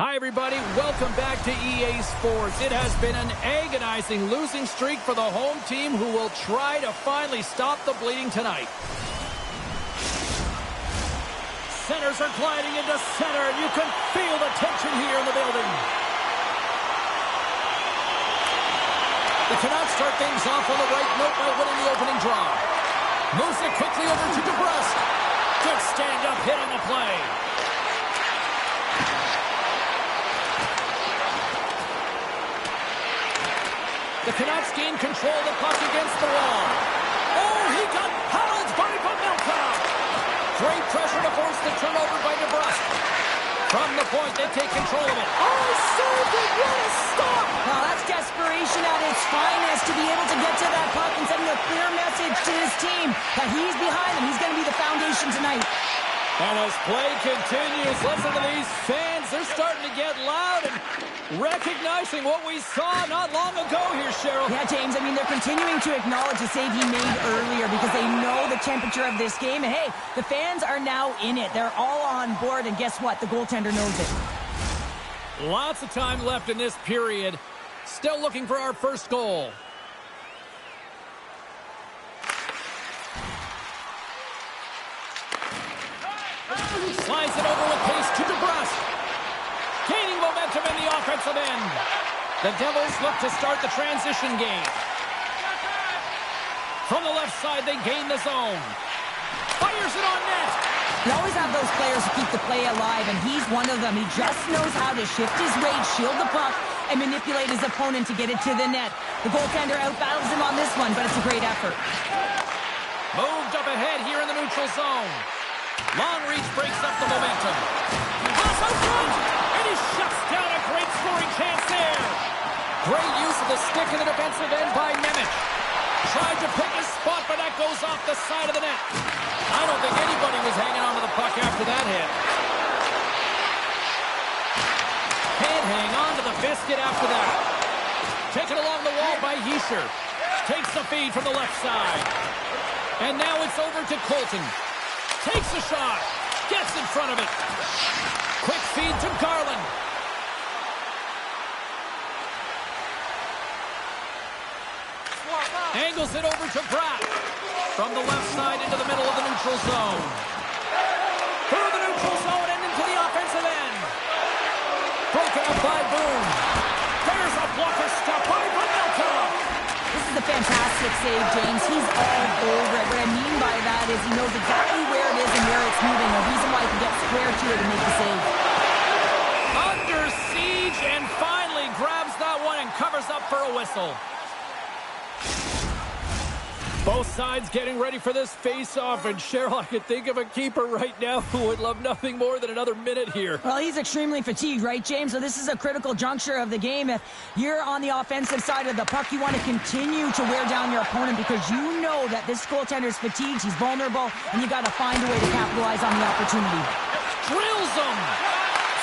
Hi, everybody. Welcome back to EA Sports. It has been an agonizing losing streak for the home team who will try to finally stop the bleeding tonight. Centers are gliding into center. You can feel the tension here in the building. The Canucks start things off on the right note by winning the opening draw. Moves it quickly over to DeBrusque. Good stand-up hit on the play. The Canucks gain control of the puck against the wall. Oh, he got pounded by Pavelka. Great pressure to force the turnover by DeBrusque. From the point, they take control of it. Oh, so good. What a stop. Well, that's desperation at its finest to be able to get to that puck and sending a clear message to his team that he's behind them. He's going to be the foundation tonight. And as play continues, listen to these fans. They're starting to get loud and recognizing what we saw not long ago here, Cheryl. Yeah, James, I mean, they're continuing to acknowledge the save he made earlier because they know the temperature of this game. And, hey, the fans are now in it. They're all on board, and guess what? The goaltender knows it. Lots of time left in this period. Still looking for our first goal. Slides it over with pace to DeBrusque. Gaining momentum in the offensive end. The Devils look to start the transition game. From the left side, they gain the zone. Fires it on net. You always have those players who keep the play alive, and he's one of them. He just knows how to shift his weight, shield the puck, and manipulate his opponent to get it to the net. The goaltender outbattles him on this one, but it's a great effort. Moved up ahead here in the neutral zone. Long reach breaks up the momentum. Pass out front, and he shuts down a great scoring chance there. Great use of the stick in the defensive end by Nemec. Tried to pick his spot, but that goes off the side of the net. I don't think anybody was hanging on to the puck after that hit. Can't hang on to the biscuit after that. Taken along the wall by Hischier. Takes the feed from the left side. And now it's over to Colton. Takes a shot. Gets in front of it. Quick feed to Garland. Angles it over to Bratt. From the left side into the middle of the neutral zone. Through the neutral zone and into the offensive end. Broken up by Boone. There's a blocker stop by Pavelka. This is a fantastic save, James. He's all over it. What I mean by that is he knows exactly where it is and where it's moving. The reason why he can get square to it and make the save. Under siege and finally grabs that one and covers up for a whistle. Both sides getting ready for this face-off, and Cheryl, I could think of a keeper right now who would love nothing more than another minute here. Well, he's extremely fatigued, right, James? So this is a critical juncture of the game. If you're on the offensive side of the puck, you want to continue to wear down your opponent because you know that this goaltender's fatigued, he's vulnerable, and you got to find a way to capitalize on the opportunity. Drills him!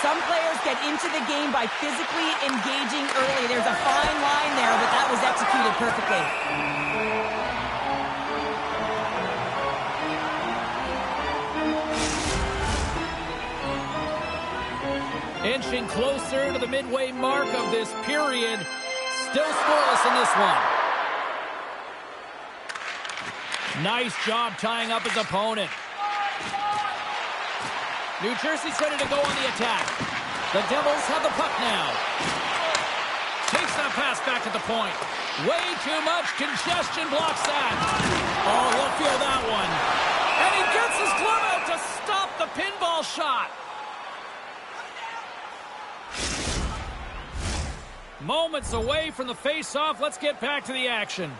Some players get into the game by physically engaging early. There's a fine line there, but that was executed perfectly. Inching closer to the midway mark of this period. Still scoreless in this one. Nice job tying up his opponent. New Jersey's ready to go on the attack. The Devils have the puck now. Takes that pass back at the point. Way too much congestion blocks that. Oh, he'll feel that one. And he gets his glove out to stop the pinball shot. Moments away from the face-off. Let's get back to the action.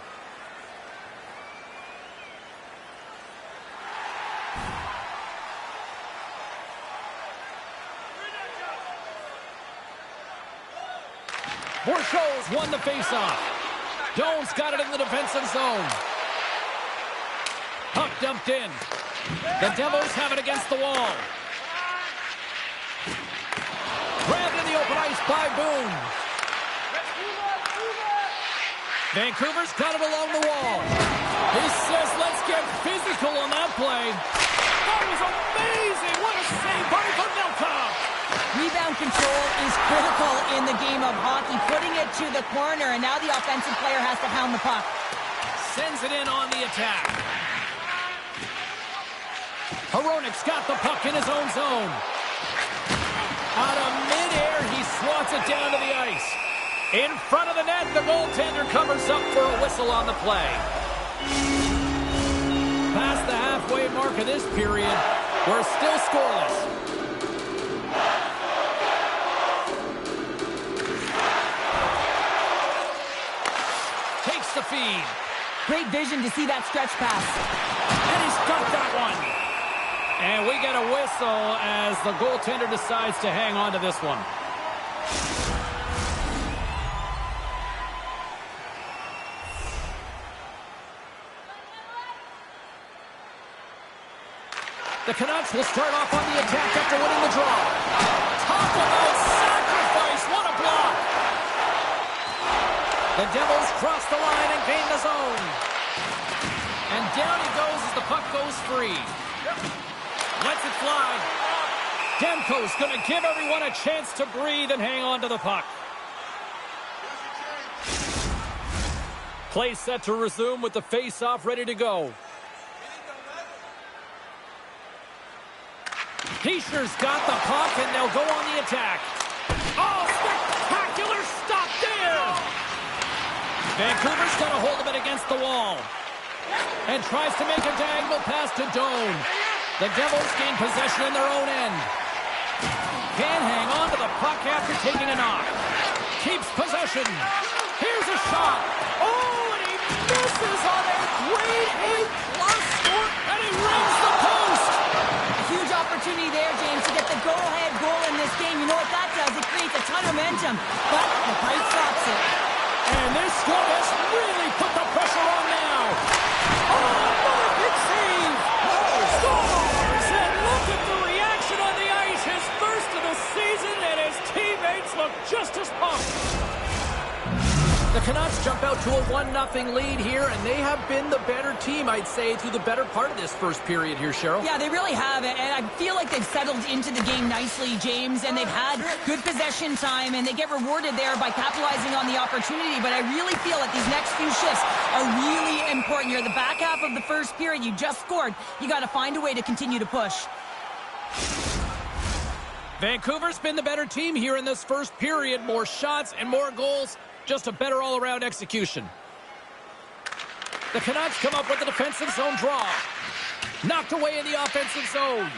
Bourchot's won the face-off. Doan's got it in the defensive zone. Puck dumped in. The Devils have it against the wall. Grabbed in the open ice by Boone. Vancouver's got it along the wall. He says, let's get physical on that play. That was amazing. What a save by Pavelka. Rebound control is critical in the game of hockey. Putting it to the corner, and now the offensive player has to pound the puck. Sends it in on the attack. Hronik's got the puck in his own zone. Out of midair, he swats it down to the ice. In front of the net, the goaltender covers up for a whistle on the play. Past the halfway mark of this period, we're still scoreless. Takes the feed. Great vision to see that stretch pass. And he's got that one. And we get a whistle as the goaltender decides to hang on to this one. The Canucks will start off on the attack after winning the draw. Talk about sacrifice. What a block. The Devils cross the line and gain the zone. And down he goes as the puck goes free. Lets it fly. Demko's going to give everyone a chance to breathe and hang on to the puck. Play set to resume with the face-off ready to go. Heischer's got the puck, and they'll go on the attack. Oh, spectacular stop there! Vancouver's got a hold of it against the wall. And tries to make a diagonal pass to Doan. The Devils gain possession in their own end. Can't hang on to the puck after taking a knock. Keeps possession. Here's a shot. Oh, and he misses on a grade A+ score, and he rings the post. Huge opportunity there, James, to get the go-ahead goal in this game. You know what that does? It creates a ton of momentum, but the pipe stops it. And this score has really put the pressure on now. Oh, another big save. Scores! And look at the reaction on the ice. His first of the season, and his teammates look just as pumped. The Canucks jump out to a 1-0 lead here, and they have been the better team, I'd say, through the better part of this first period here, Cheryl. Yeah, they really have, and I feel like they've settled into the game nicely, James, and they've had good possession time, and they get rewarded there by capitalizing on the opportunity, but I really feel that these next few shifts are really important. You're at the back half of the first period. You just scored. You got to find a way to continue to push. Vancouver's been the better team here in this first period. More shots and more goals. Just a better all-around execution. The Canucks come up with a defensive zone draw. Knocked away in the offensive zone.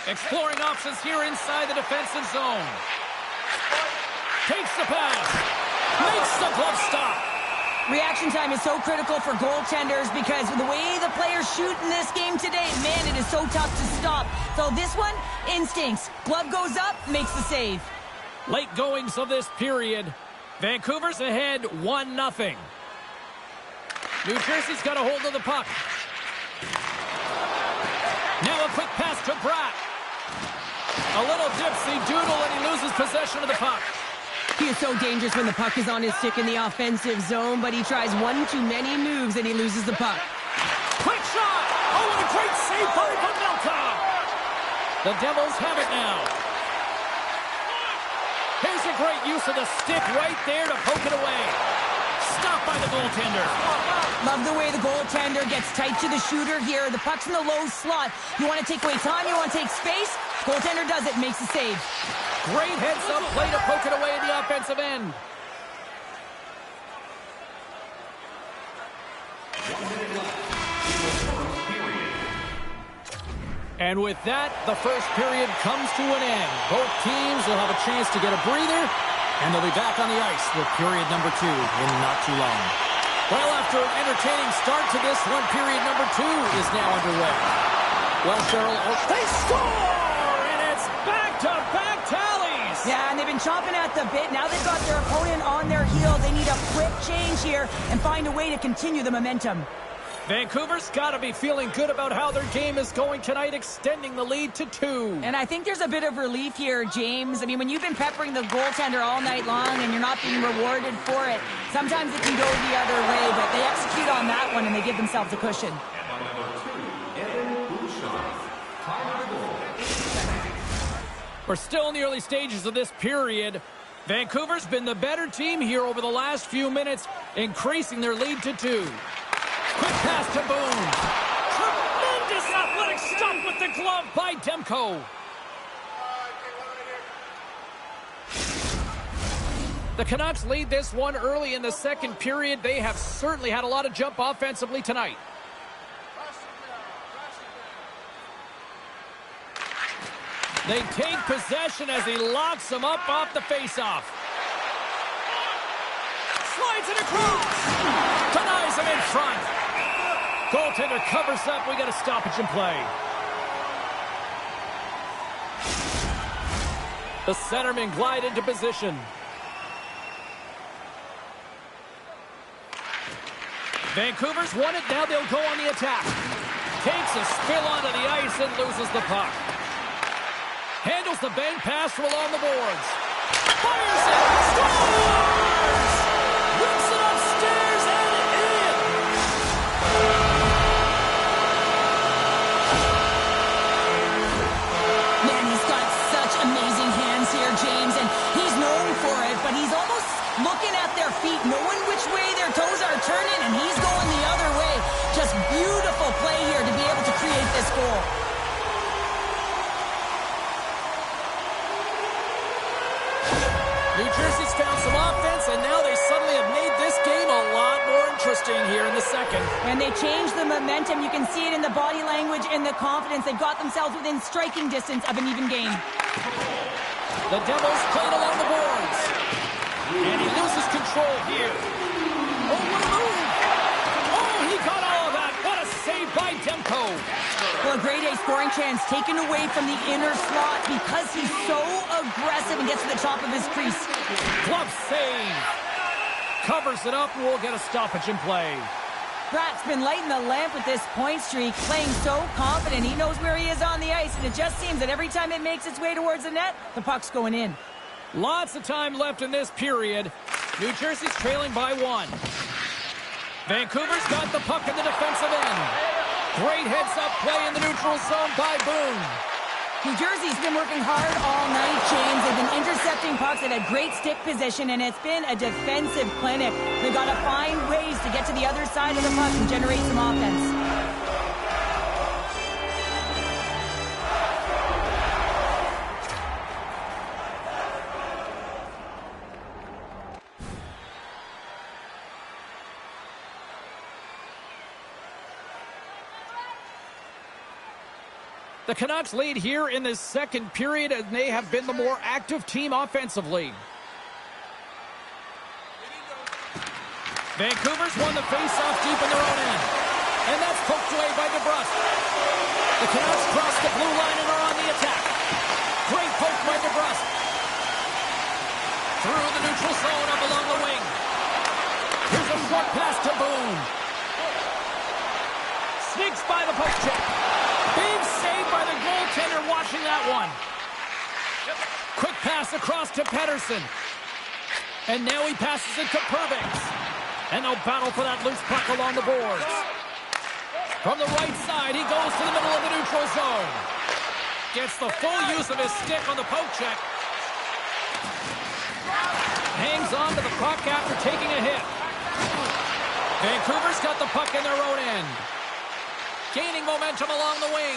Exploring options here inside the defensive zone. Takes the pass. Makes the glove stop. Reaction time is so critical for goaltenders because the way the players shoot in this game today, man, it is so tough to stop. So this one, instincts. Glove goes up, makes the save. Late goings of this period. Vancouver's ahead 1-0. New Jersey's got a hold of the puck. Now a quick pass to Bratt. A little dipsy doodle and he loses possession of the puck. He is so dangerous when the puck is on his stick in the offensive zone, but he tries one too many moves and he loses the puck. Quick shot! Oh, what a great save by Pavelka! The Devils have it now. Here's a great use of the stick right there to poke it away. Stopped by the goaltender. Love the way the goaltender gets tight to the shooter here. The puck's in the low slot. You want to take away time, you want to take space. Goaltender does it, makes the save. Great heads-up play to poke it away at the offensive end. And with that, the first period comes to an end. Both teams will have a chance to get a breather, and they'll be back on the ice with period number 2 in not too long. Well, after an entertaining start to this one, period number 2 is now underway. Well, Cheryl, they score! And it's back-to-back tallies! Yeah, and they've been chomping at the bit. Now they've got their opponent on their heels. They need a quick change here and find a way to continue the momentum. Vancouver's got to be feeling good about how their game is going tonight, extending the lead to 2. And I think there's a bit of relief here, James. I mean, when you've been peppering the goaltender all night long and you're not being rewarded for it, sometimes it can go the other way, but they execute on that one and they give themselves a cushion. We're still in the early stages of this period. Vancouver's been the better team here over the last few minutes, increasing their lead to 2. Quick pass to Boone. Tremendous athletic stop with the glove by Demko. The Canucks lead this one early in the second period. They have certainly had a lot of jump offensively tonight. They take possession as he locks him up off the faceoff. Slides it across. Denies him in front. Goaltender covers up. We got a stoppage in play. The centerman glide into position. Vancouver's won it. Now they'll go on the attack. Takes a spill onto the ice and loses the puck. Handles the bank pass from along the boards. Fires it. Scores! Whips it upstairs and in. Man, he's got such amazing hands here, James, and he's known for it, but he's almost looking at their feet, knowing which way their toes are turning, and he's going the other way. Just beautiful play here to be able to create this goal. New Jersey's found some offense, and now they suddenly have made this game a lot more interesting here in the second. And they changed the momentum. You can see it in the body language and the confidence. They've got themselves within striking distance of an even game. The Devils played along the boards. And he loses control here. Oh, what a move! Oh, he got all of that. What a save by Demko. Well, a grade A scoring chance taken away from the inner slot because he's so aggressive and gets to the top of his crease. Glove save. Covers it up and we'll get a stoppage in play. Pratt's been lighting the lamp with this point streak, playing so confident. He knows where he is on the ice, and it just seems that every time it makes its way towards the net, the puck's going in. Lots of time left in this period. New Jersey's trailing by 1. Vancouver's got the puck in the defensive end. Great heads-up play in the neutral zone by Boone. New Jersey's been working hard all night, James. They've been intercepting pucks at a great stick position, and it's been a defensive clinic. They've got to find ways to get to the other side of the puck and generate some offense. The Canucks lead here in the second period, and they have been the more active team offensively. Vancouver's won the face-off deep in their own end. And that's poked away by DeBrusque. The Canucks cross the blue line and are on the attack. Great poke by DeBrusque. Through the neutral zone up along the wing. Here's a short pass to Boone. Sneaks by the poke check. Big save by the goaltender watching that one. Quick pass across to Pettersson. And now he passes it to Pervix. And they'll battle for that loose puck along the boards. From the right side, he goes to the middle of the neutral zone. Gets the full use of his stick on the poke check. Hangs on to the puck after taking a hit. Vancouver's got the puck in their own end. Gaining momentum along the wing.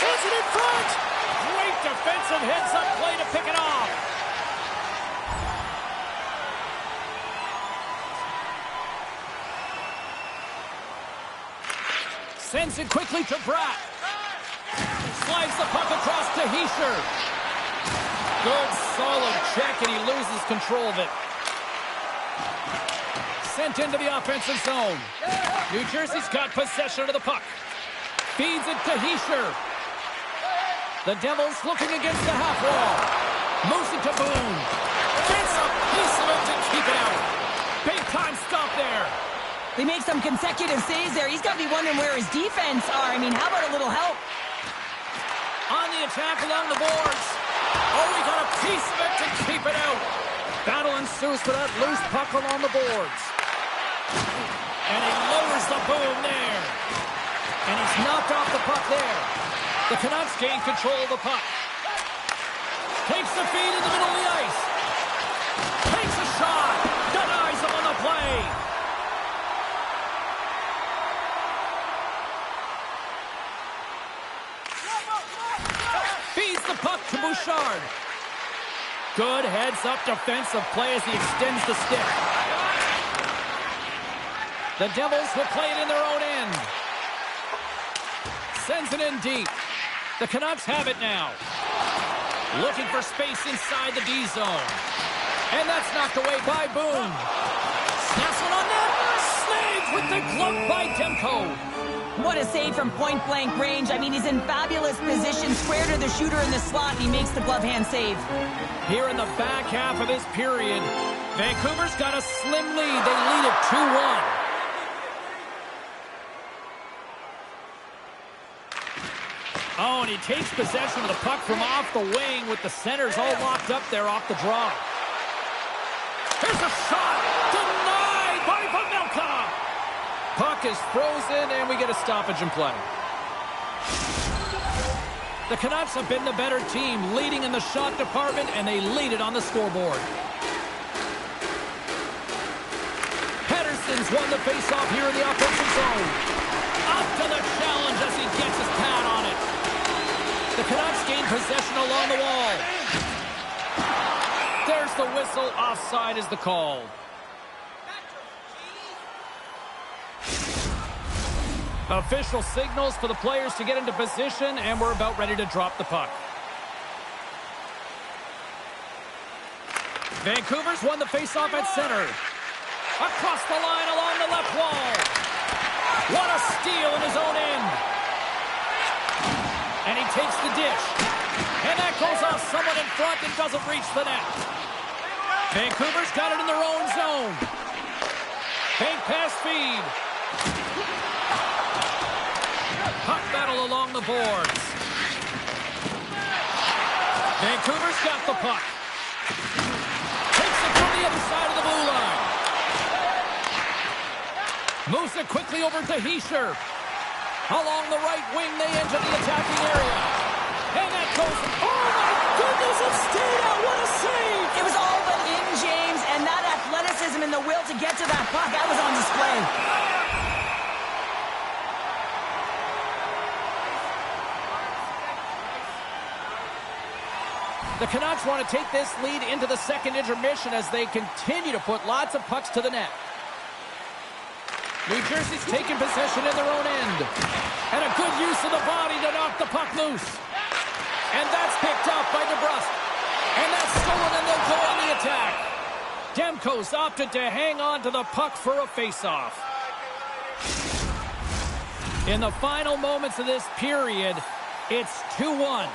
Sends it in front. Great defensive heads-up play to pick it off. Sends it quickly to Bratt. Slides the puck across to Hischier. Good, solid check, and he loses control of it. Sent into the offensive zone. New Jersey's got possession of the puck. Feeds it to Hischier. The Devils looking against the half wall. Moves it to Boone. Gets a piece of it to keep it out. Big time stop there. They make some consecutive saves there. He's got to be wondering where his defense are. I mean, how about a little help? On the attack along the boards. Oh, he got a piece of it to keep it out. Battle ensues for that loose puck along the boards. And he lowers the boom there. And he's knocked off the puck there. The Canucks gain control of the puck. Takes the feed in the middle of the ice. Takes a shot. Denies him on the play. Feeds the puck to Bouchard. Good heads-up defensive play as he extends the stick. The Devils will play it in their own end. Sends it in deep. The Canucks have it now. Looking for space inside the D zone. And that's knocked away by Boone. Snaps one on net. Snagged with the glove by Demko. What a save from point-blank range. I mean, he's in fabulous position, square to the shooter in the slot, and he makes the glove hand save. Here in the back half of this period, Vancouver's got a slim lead. They lead it 2-1. Oh, and he takes possession of the puck from off the wing with the centers all locked up there off the draw. Here's a shot! Denied by Pavelka! Puck is frozen, and we get a stoppage in play. The Canucks have been the better team, leading in the shot department, and they lead it on the scoreboard. Pettersson's won the faceoff here in the offensive zone. Up to the challenge as he gets his pad on it. The Canucks gain possession along the wall. There's the whistle. Offside is the call. Official signals for the players to get into position, and we're about ready to drop the puck. Vancouver's won the faceoff at center. Across the line along the left wall. What a steal in his own end. And he takes the dish. And that goes off someone in front and doesn't reach the net. Vancouver's got it in their own zone. Fake pass feed. Puck battle along the boards. Vancouver's got the puck. Takes it from the other side of the blue line. Moves it quickly over to Hischier. Along the right wing, they enter the attacking area. And that goes... Oh, my goodness, it stayed out. What a save! It was all but in, James, and that athleticism and the will to get to that puck, that was on display. The Canucks want to take this lead into the second intermission as they continue to put lots of pucks to the net. New Jersey's taking possession in their own end. And a good use of the body to knock the puck loose. And that's picked up by DeBrusque. And that's stolen, and they'll go on the attack. Demko's opted to hang on to the puck for a faceoff. In the final moments of this period, it's 2-1.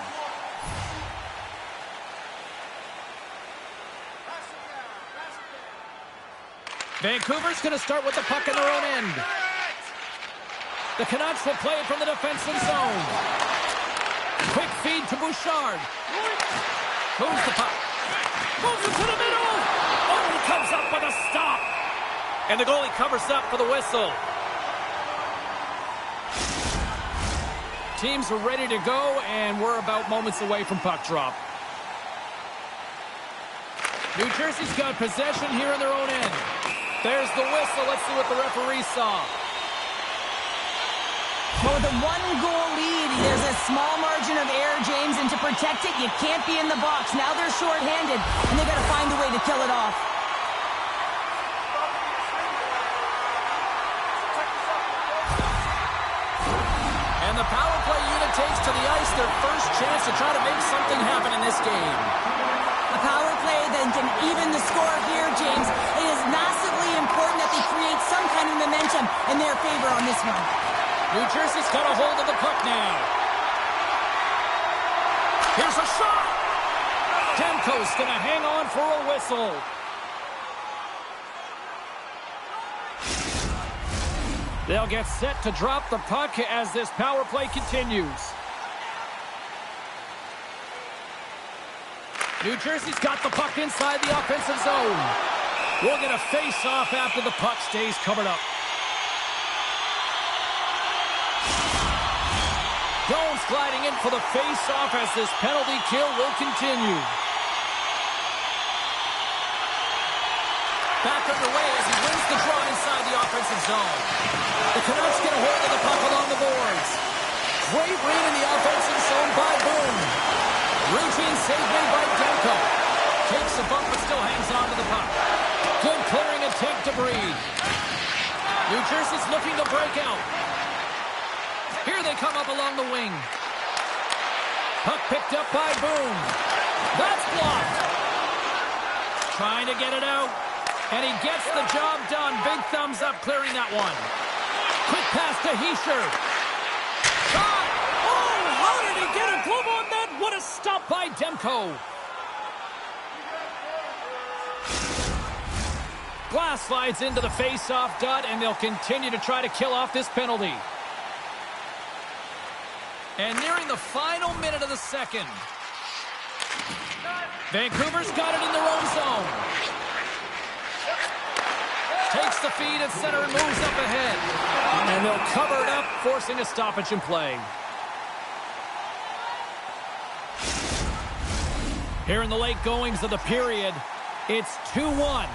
Vancouver's going to start with the puck in their own end. The Canucks will play it from the defensive zone. Quick feed to Bouchard. Moves the puck. Moves it to the middle. Oh, he comes up with a stop. And the goalie covers up for the whistle. Teams are ready to go, and we're about moments away from puck drop. New Jersey's got possession here in their own end. There's the whistle. Let's see what the referee saw. Well, with a one-goal lead, there's a small margin of error, James, and to protect it, you can't be in the box. Now they're shorthanded, and they got to find a way to kill it off. And the power play unit takes to the ice their first chance to try to make something happen in this game. A power play that can even the score here, James. It is massively important that they create some kind of momentum in their favor on this one. New Jersey's got a hold of the puck now. Here's a shot. Demko's going to hang on for a whistle. They'll get set to drop the puck as this power play continues. New Jersey's got the puck inside the offensive zone. We'll get a face-off after the puck stays covered up. Jones gliding in for the face-off as this penalty kill will continue. Back underway as he wins the draw inside the offensive zone. The Canucks get a hold of the puck along the boards. Great read in the offensive zone by Boone. Routine save made by Demko. Takes the bump but still hangs on to the puck. Good clearing attempt to breathe. New Jersey's looking to break out. Here they come up along the wing. Puck picked up by Boone. That's blocked. Trying to get it out. And he gets the job done. Big thumbs up clearing that one. Quick pass to Hischier. Shot! Oh, how did he get a glove on that? What a stop by Demko. Glass slides into the face-off dot, and they'll continue to try to kill off this penalty. And nearing the final minute of the second. Vancouver's got it in their own zone. Takes the feed at center and moves up ahead. And they'll cover it up, forcing a stoppage in play. Here in the late goings of the period, it's 2-1.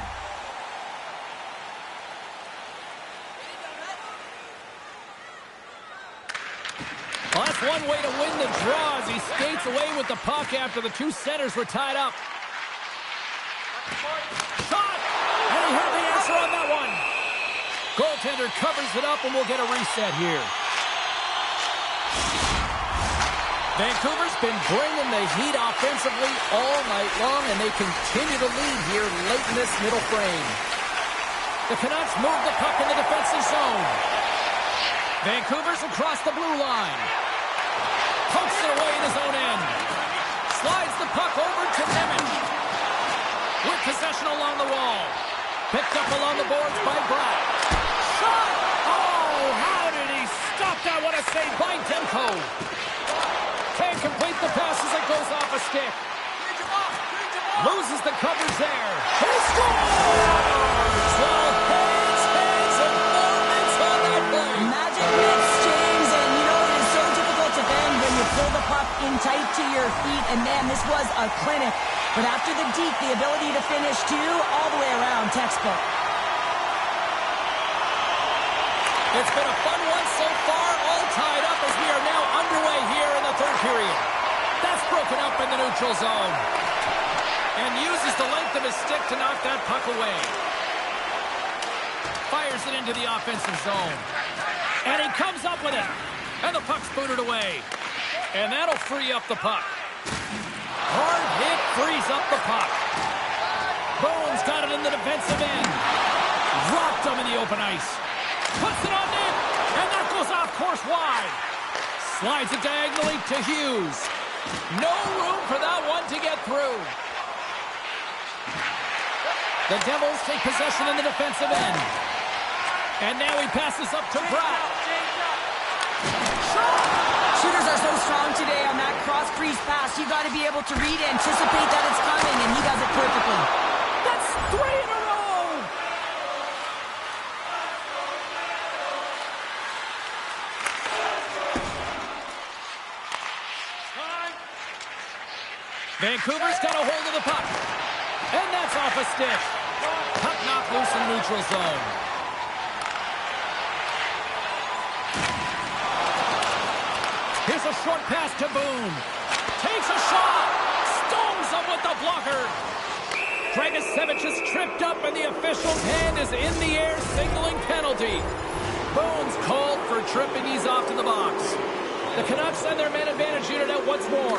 Well, that's one way to win the draw as he skates away with the puck after the two centers were tied up. Shot! And he heard the answer on that one. Goaltender covers it up and we'll get a reset here. Vancouver's been bringing the heat offensively all night long, and they continue to lead here late in this middle frame. The Canucks move the puck in the defensive zone. Vancouver's across the blue line. Pokes it away in his own end. Slides the puck over to Nemeth. With possession along the wall. Picked up along the boards by Bratt. Shot! Oh, how did he stop that? What a save by Demko. Can't complete the pass as it goes off a stick. Loses the coverage there. He scores! Well, hands, and moments on that play. Magic mix, James, and you know it is so difficult to bend when you pull the puck in tight to your feet, and man, this was a clinic. But after the deke, the ability to finish too, all the way around, textbook. It's been a fun one so far, all tied up as we are now underway here in the third period. That's broken up in the neutral zone. And uses the length of his stick to knock that puck away. Fires it into the offensive zone. And he comes up with it. And the puck's booted away. And that'll free up the puck. Hard hit frees up the puck. Bowen's got it in the defensive end. Dropped him in the open ice. Puts it on net. And that goes off course wide. Slides it diagonally to Hughes. No room for that one to get through. The Devils take possession in the defensive end. And now he passes up to Bratt. Shooters are so strong today on that cross-crease pass. You got to be able to read, anticipate that it's coming, and he does it perfectly. That's 3 in a row! Vancouver's got a hold of the puck. And that's off a stick. Puck knocked loose in the neutral zone. Here's a short pass to Boone. Takes a shot. Stones him with the blocker. Dragicevic is tripped up and the official's hand is in the air signaling penalty. Boone's called for tripping. He's off to the box. The Canucks send their man advantage unit out once more.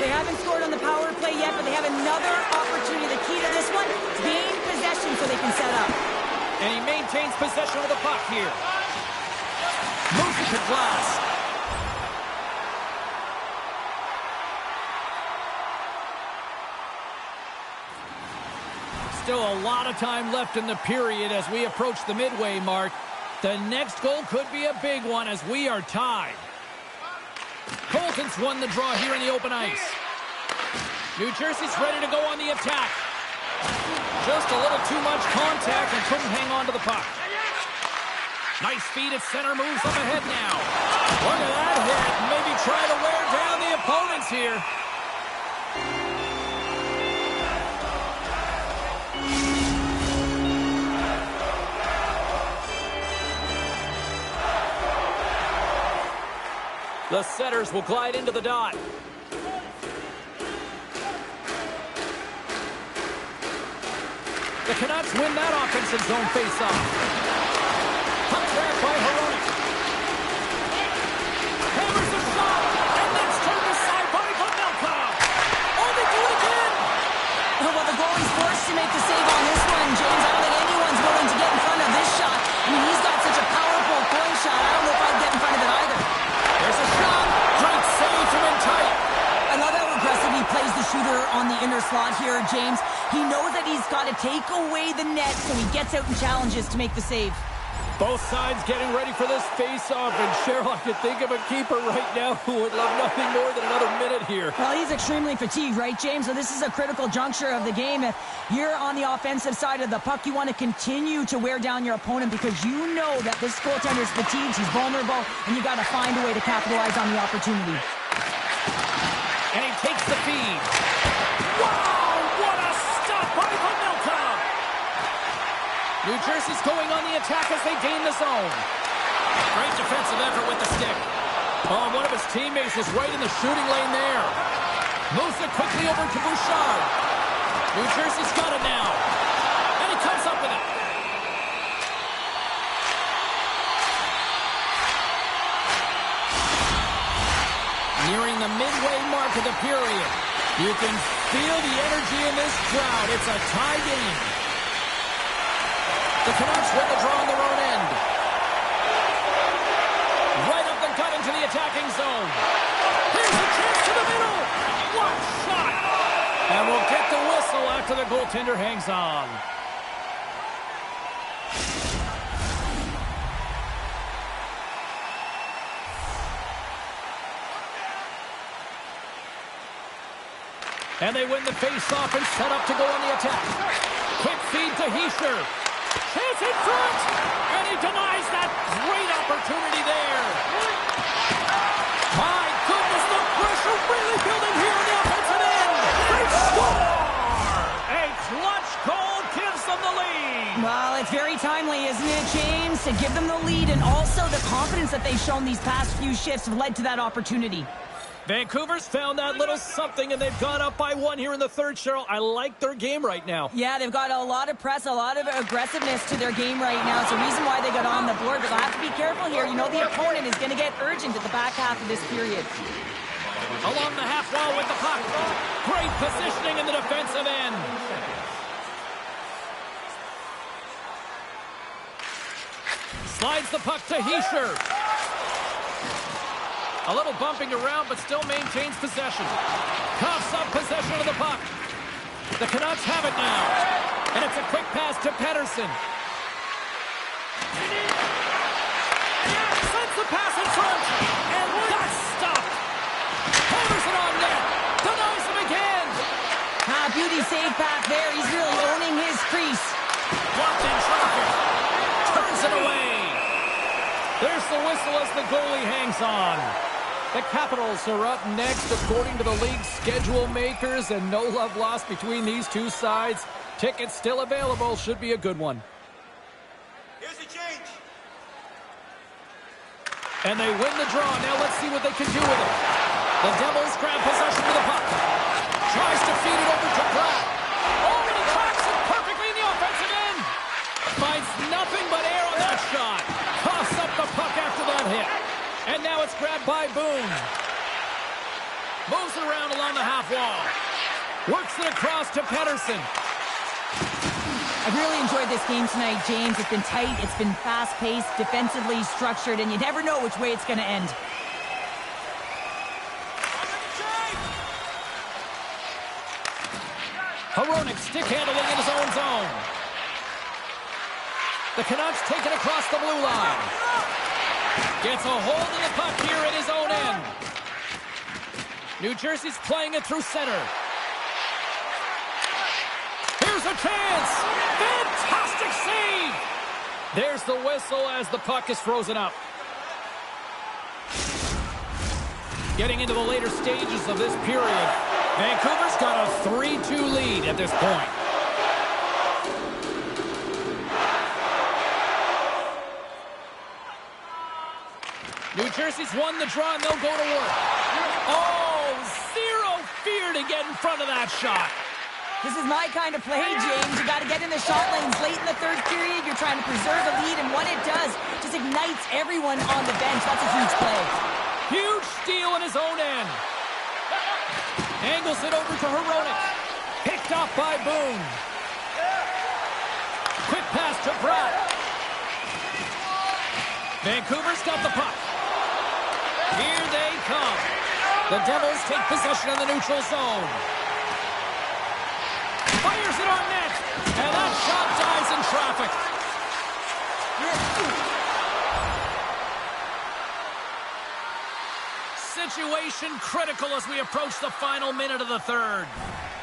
They haven't scored on the power play yet, but they have another opportunity. The key to this one, gain possession so they can set up. And he maintains possession of the puck here. Moves it to Glass. Still a lot of time left in the period as we approach the midway mark. The next goal could be a big one as we are tied. Colton's won the draw here in the open ice. New Jersey's ready to go on the attack. Just a little too much contact and couldn't hang on to the puck. Nice feed at center, moves up ahead now. Look at that hit. Maybe try to wear down the opponents here. The setters will glide into the dot. The Canucks win that offensive zone faceoff. Puck back by Hronek. Hammers the shot, and that's turned aside by Pavelka. Oh, they do it again! Well, the goalie's forced to make the save on this one, James. I don't think anyone's willing to get in front of this shot. I mean, he's got such a powerful point shot. I don't know if I'd get in front of it either. There's a shot. Great save from in tight. I love how aggressive he plays the shooter on the inner slot here, James. He knows that he's got to take away the net, so he gets out and challenges to make the save. Both sides getting ready for this face-off, and Cheryl, I can think of a keeper right now who would love nothing more than another minute here. Well, he's extremely fatigued, right, James? So this is a critical juncture of the game. If you're on the offensive side of the puck, you want to continue to wear down your opponent because you know that this goaltender's fatigued, he's vulnerable, and you got to find a way to capitalize on the opportunity. And he takes the feed. Wow, what a stop by Pavelka! New Jersey's going on the attack as they gain the zone. Great defensive effort with the stick. Oh, one of his teammates was right in the shooting lane there. Moves it quickly over to Bouchard. New Jersey's got it now. And he comes up with it. Nearing the midway mark of the period. You can feel the energy in this crowd. It's a tie game. The Canucks win the draw on their own end. Right up the gut into the attacking zone. Here's a chance to the middle. What shot! And we'll get the whistle after the goaltender hangs on. And they win the face-off and set up to go on the attack. Quick feed to Hischier. Chance in front! And he denies that great opportunity there. My goodness, the pressure really building here on the offensive end. They score! A clutch goal gives them the lead. Well, it's very timely, isn't it, James? To give them the lead, and also the confidence that they've shown these past few shifts have led to that opportunity. Vancouver's found that little something, and they've gone up by one here in the third, Cheryl. I like their game right now. Yeah, they've got a lot of press, a lot of aggressiveness to their game right now. It's a reason why they got on the board, but they'll have to be careful here. You know the opponent is going to get urgent at the back half of this period. Along the half wall with the puck. Great positioning in the defensive end. Slides the puck to Hischier. A little bumping around, but still maintains possession. Coughs up possession of the puck. The Canucks have it now. And it's a quick pass to Pettersson. Sends the pass in front. And got stopped. Pettersson on net. Denies him again. Beauty save back there. He's really owning his crease. Blocked in traffic. Turns it away. There's the whistle as the goalie hangs on. The Capitals are up next according to the league's schedule makers, and no love lost between these two sides. Tickets still available. Should be a good one. Here's a change. And they win the draw. Now let's see what they can do with it. The Devils grab possession of the puck. Tries to feed it over to Pratt. Oh, and he tracks it perfectly in the offensive end. Finds nothing but air on that shot. Coughs up the puck after that hit. And now it's grabbed by Boone. Moves it around along the half wall. Works it across to Pettersson. I've really enjoyed this game tonight, James. It's been tight, it's been fast-paced, defensively structured, and you never know which way it's going to end. Hronek stick handling in his own zone. The Canucks take it across the blue line. Gets a hold of the puck here at his own end. New Jersey's playing it through center. Here's a chance. Fantastic save. There's the whistle as the puck is frozen up. Getting into the later stages of this period, Vancouver's got a 3-2 lead at this point. New Jerseys won the draw, and they'll go to work. Oh, zero fear to get in front of that shot. This is my kind of play, James. You got to get in the shot lanes late in the third period. You're trying to preserve a lead, and what it does just ignites everyone on the bench. That's a huge play. Huge steal in his own end. Angles it over to Hronek. Picked off by Boone. Quick pass to Pratt. Vancouver's got the puck. Here they come. The Devils take possession of the neutral zone. Fires it on net. And that shot dies in traffic. Situation critical as we approach the final minute of the third.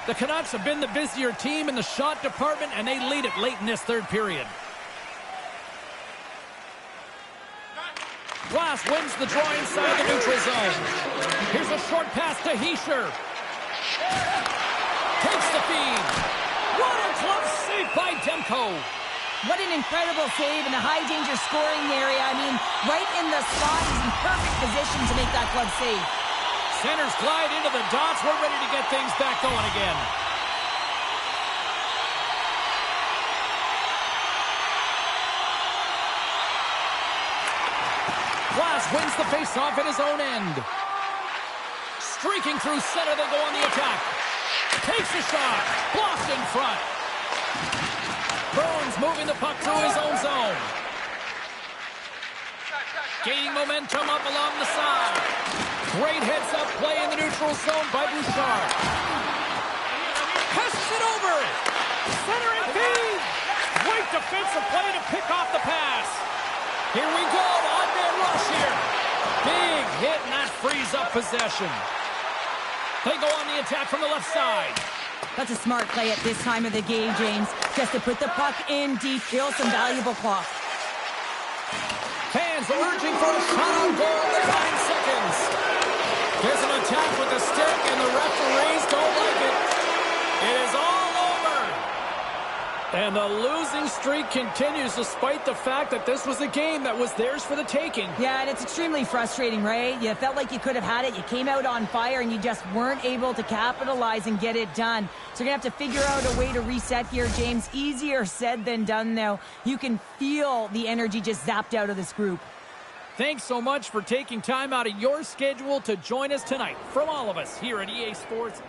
The Canucks have been the busier team in the shot department, and they lead it late in this third period. Glass wins the draw inside the neutral zone. Here's a short pass to Hischier. Takes the feed. What a glove save by Demko. What an incredible save in a high-danger scoring area. I mean, right in the slot. He's in perfect position to make that glove save. Centers glide into the dots. We're ready to get things back going again. Glass wins the face-off in his own end. Streaking through center, they go on the attack. Takes a shot. Blocked in front. Burns moving the puck through his own zone. Gaining momentum up along the side. Great heads-up play in the neutral zone by Bouchard. Passes it over. Center and feed. Great defensive play to pick off the pass. Here we go. On-man rush here. Big hit, and that frees up possession. They go on the attack from the left side. That's a smart play at this time of the game, James. Just to put the puck in deep, kill some valuable clock. Fans urging for a shot on goal in 9 seconds. There's an attack with the stick, and the referees don't like it. It is all over. And the losing streak continues despite the fact that this was a game that was theirs for the taking. Yeah, and it's extremely frustrating, right? You felt like you could have had it. You came out on fire, and you just weren't able to capitalize and get it done. So you're going to have to figure out a way to reset here, James. Easier said than done, though. You can feel the energy just zapped out of this group. Thanks so much for taking time out of your schedule to join us tonight. From all of us here at EA Sports,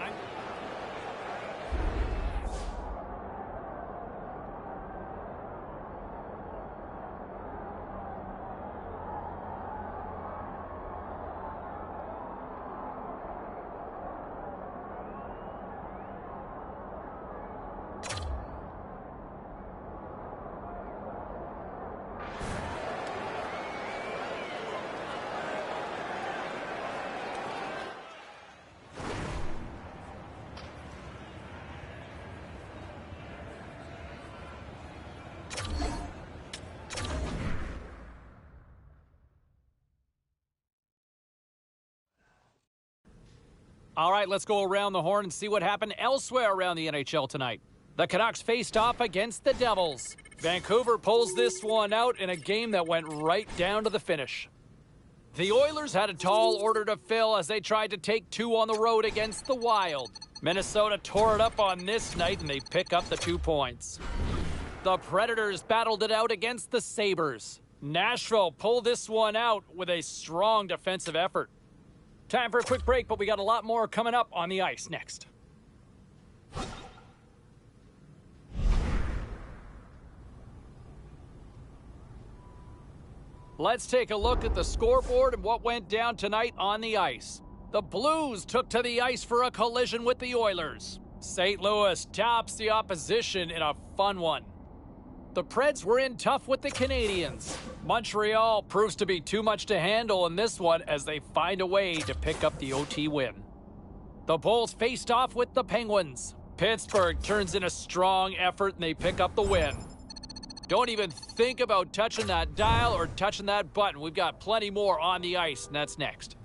all right, let's go around the horn and see what happened elsewhere around the NHL tonight. The Canucks faced off against the Devils. Vancouver pulls this one out in a game that went right down to the finish. The Oilers had a tall order to fill as they tried to take 2 on the road against the Wild. Minnesota tore it up on this night, and they pick up the 2 points. The Predators battled it out against the Sabres. Nashville pulled this one out with a strong defensive effort. Time for a quick break, but we got a lot more coming up on the ice next. Let's take a look at the scoreboard and what went down tonight on the ice. The Blues took to the ice for a collision with the Oilers. St. Louis tops the opposition in a fun one. The Preds were in tough with the Canadiens. Montreal proves to be too much to handle in this one as they find a way to pick up the OT win. The Bulls faced off with the Penguins. Pittsburgh turns in a strong effort and they pick up the win. Don't even think about touching that dial or touching that button. We've got plenty more on the ice, and that's next.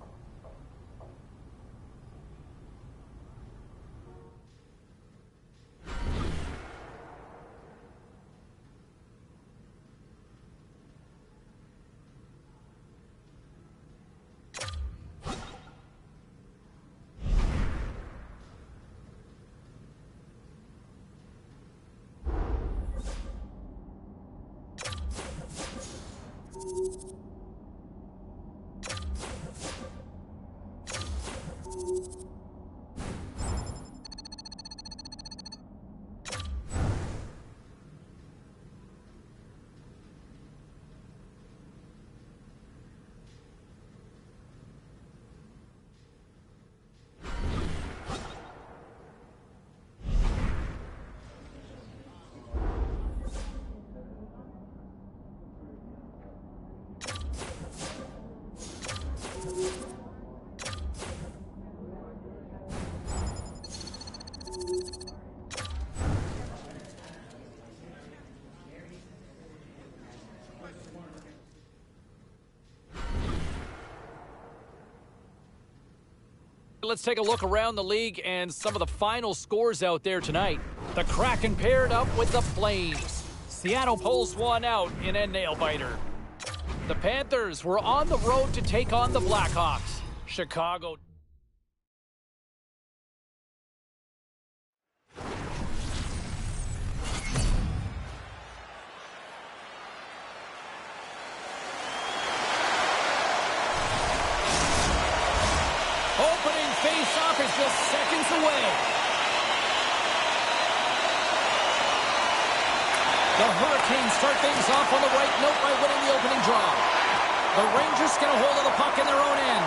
Let's take a look around the league and some of the final scores out there tonight. The Kraken paired up with the Flames. Seattle pulls one out in a nail-biter. The Panthers were on the road to take on the Blackhawks. Chicago. Opening face-off is just seconds away. The Hurricanes start things off on the right note by winning the opening draw. The Rangers get a hold of the puck in their own end.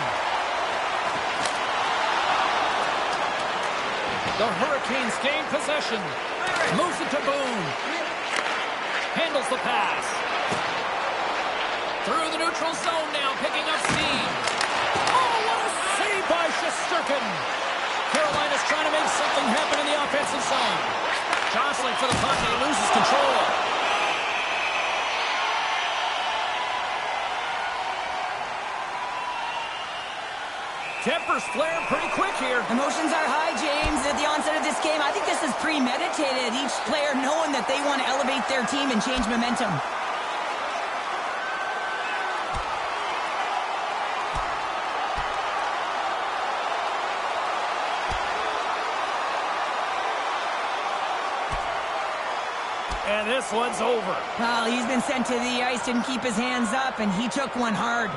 The Hurricanes gain possession. Moves it to Boone. Handles the pass. Through the neutral zone now, picking up steam. Oh, what a save by Shesterkin. Carolina's trying to make something happen in the offensive zone. Jostling for the puck, and he loses control. Tempers flare pretty quick here. Emotions are high, James. At the onset of this game, I think this is premeditated. Each player knowing that they want to elevate their team and change momentum. And this one's over. Well, he's been sent to the ice, didn't keep his hands up, and he took one hard.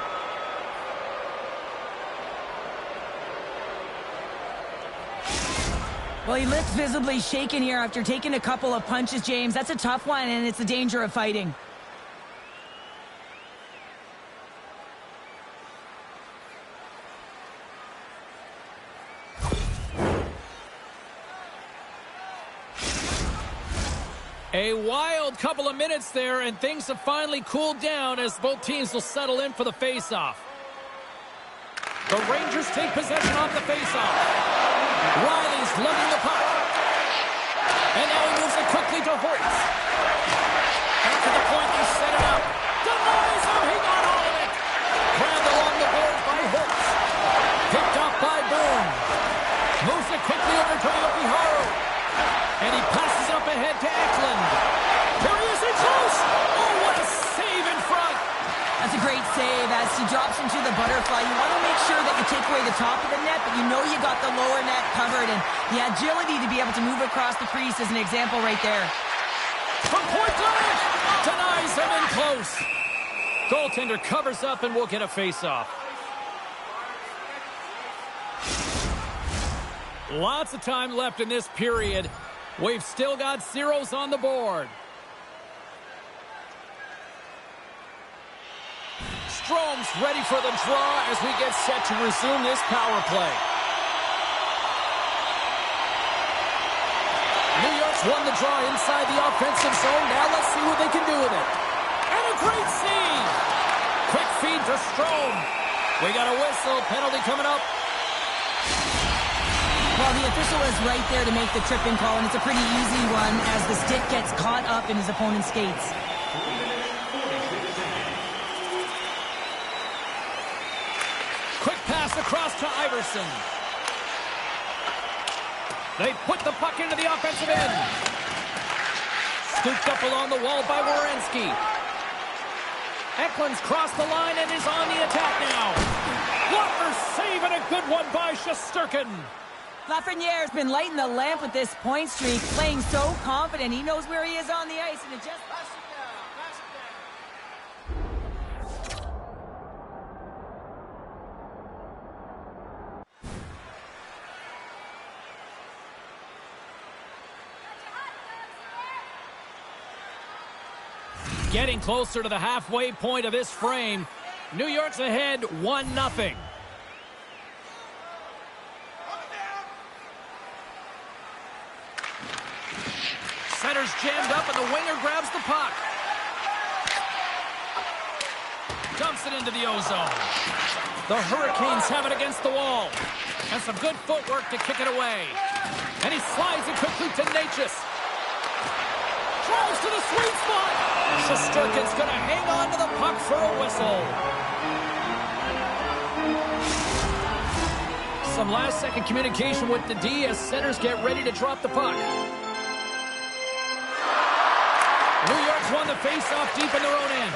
Well, he looks visibly shaken here after taking a couple of punches, James. That's a tough one, and it's the danger of fighting. A wild couple of minutes there, and things have finally cooled down as both teams will settle in for the face-off. The Rangers take possession off the face-off. Riley's lugging the puck. And now he moves it quickly to Hortz. Back to the point, he set it up. Denies him, he got all of it. Grabbed along the boards by Hortz. Picked up by Boone. Moves it quickly over to Yokiharu. And he passes up ahead to Eklund. There he is, in close. Oh, what a save in front. That's a great save as he drops into the butterfly. You want to make sure that you take away the top of the net, but you know you got the lower net covered, and the agility to be able to move across the crease is an example right there. From point blank, denies him in close. Goaltender covers up and will get a face-off. Lots of time left in this period. We've still got zeros on the board. Strome's ready for the draw as we get set to resume this power play. New York's won the draw inside the offensive zone. Now let's see what they can do with it. And a great save. Quick feed to Strome. We got a whistle. Penalty coming up. Well, the official is right there to make the tripping call, and it's a pretty easy one as the stick gets caught up in his opponent's skates. Quick pass across to Iverson. They put the puck into the offensive end. Scooped up along the wall by Werenski. Eklund's crossed the line and is on the attack now. Blocker save and a good one by Shesterkin. Lafreniere's been lighting the lamp with this point streak, playing so confident. He knows where he is on the ice, and it just... Getting closer to the halfway point of this frame. New York's ahead 1-0. Center's jammed up, and the winger grabs the puck. Dumps it into the ozone. The Hurricanes have it against the wall. And some good footwork to kick it away. And he slides it quickly to Natchez. Drives to the sweet spot. Shesterkin's going to hang on to the puck for a whistle. Some last-second communication with the D as centers get ready to drop the puck. New York's won the face-off deep in their own end.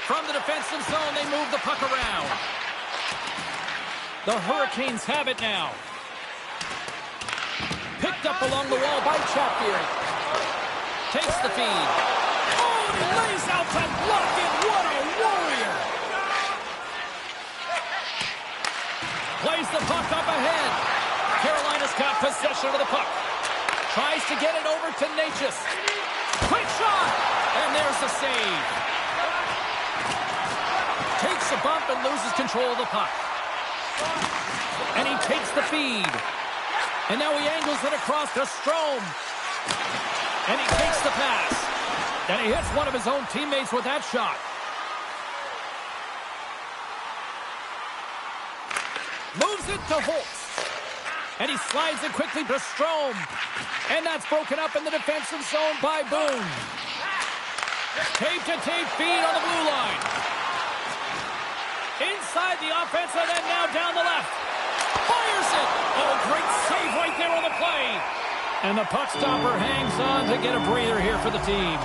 From the defensive zone, they move the puck around. The Hurricanes have it now. Picked up along the wall by Chatfield. Takes the feed. Oh, and he lays out to block it. What a warrior. Plays the puck up ahead. Carolina's got possession of the puck. Tries to get it over to Natchez. Quick shot. And there's the save. Takes a bump and loses control of the puck. And he takes the feed. And now he angles it across to Strome. And he takes the pass. And he hits one of his own teammates with that shot. Moves it to Holtz. And he slides it quickly to Strome. And that's broken up in the defensive zone by Boone. Tape-to-tape feed on the blue line. Inside the offense, and then now down the left. Fires it! Oh, great save right there on the play. And the puck stopper hangs on to get a breather here for the team.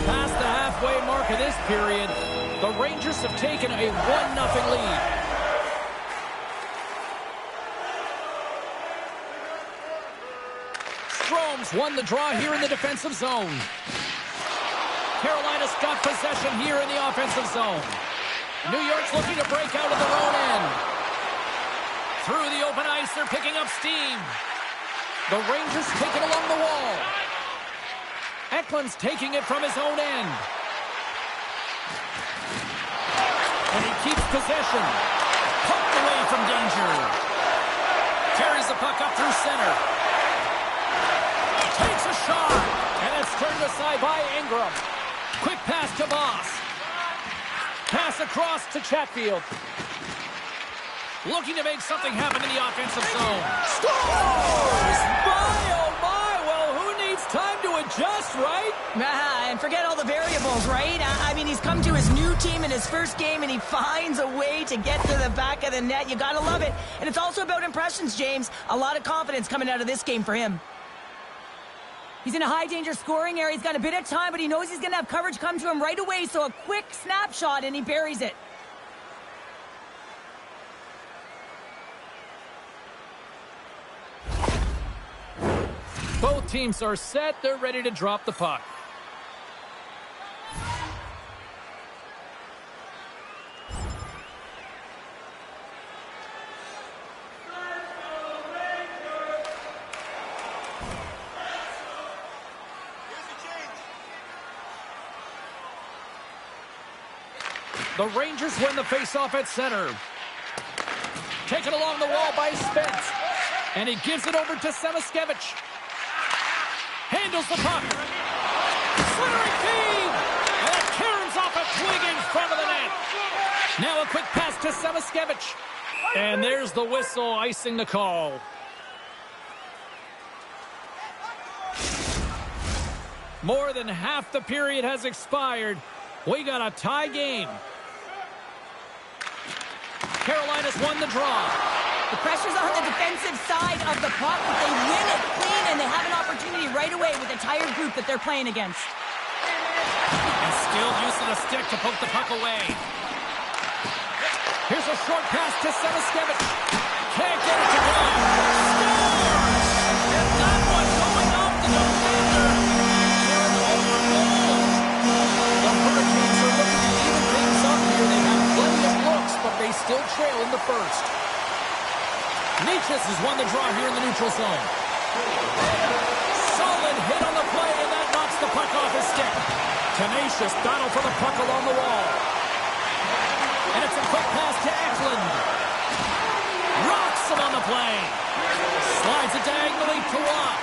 Past the halfway mark of this period, the Rangers have taken a 1-0 lead. Strome's won the draw here in the defensive zone. Carolina's got possession here in the offensive zone. New York's looking to break out of their own end. Through the open ice, they're picking up steam. The Rangers take it along the wall. Eklund's taking it from his own end. And he keeps possession. Poked away from danger. Carries the puck up through center. Takes a shot. And it's turned aside by Ingram. Quick pass to Voss. Pass across to Chatfield. Looking to make something happen in the offensive zone. Scores! My, oh my! Well, who needs time to adjust, right? And forget all the variables, right? I mean, he's come to his new team in his first game, and he finds a way to get to the back of the net. You gotta love it. And it's also about impressions, James. A lot of confidence coming out of this game for him. He's in a high-danger scoring area. He's got a bit of time, but he knows he's going to have coverage come to him right away, so a quick snapshot, and he buries it. Both teams are set. They're ready to drop the puck. The Rangers win the faceoff at center. Taken along the wall by Spence. And he gives it over to Samaskevich. Handles the puck. Slithering feed. And it caroms off a twig in front of the net. Now a quick pass to Samaskevich. And there's the whistle icing the call. More than half the period has expired. We got a tie game. Carolina's won the draw. The pressure's on the defensive side of the puck, but they win it clean, and they have an opportunity right away with the tired group that they're playing against. And still using a stick to poke the puck away. Here's a short pass to Samaskevich. Can't get it to go. Scores! And that one going off the defender. They're in the open goal. The Hurricanes are looking to even things up here. They have plenty of looks, but they still trail in the first. Natchez has won the draw here in the neutral zone. Solid hit on the play, and that knocks the the puck off his stick. Tenacious battle for the puck along the wall. And it's a quick pass to Eklund. Rocks him on the play. Slides it diagonally to Watt.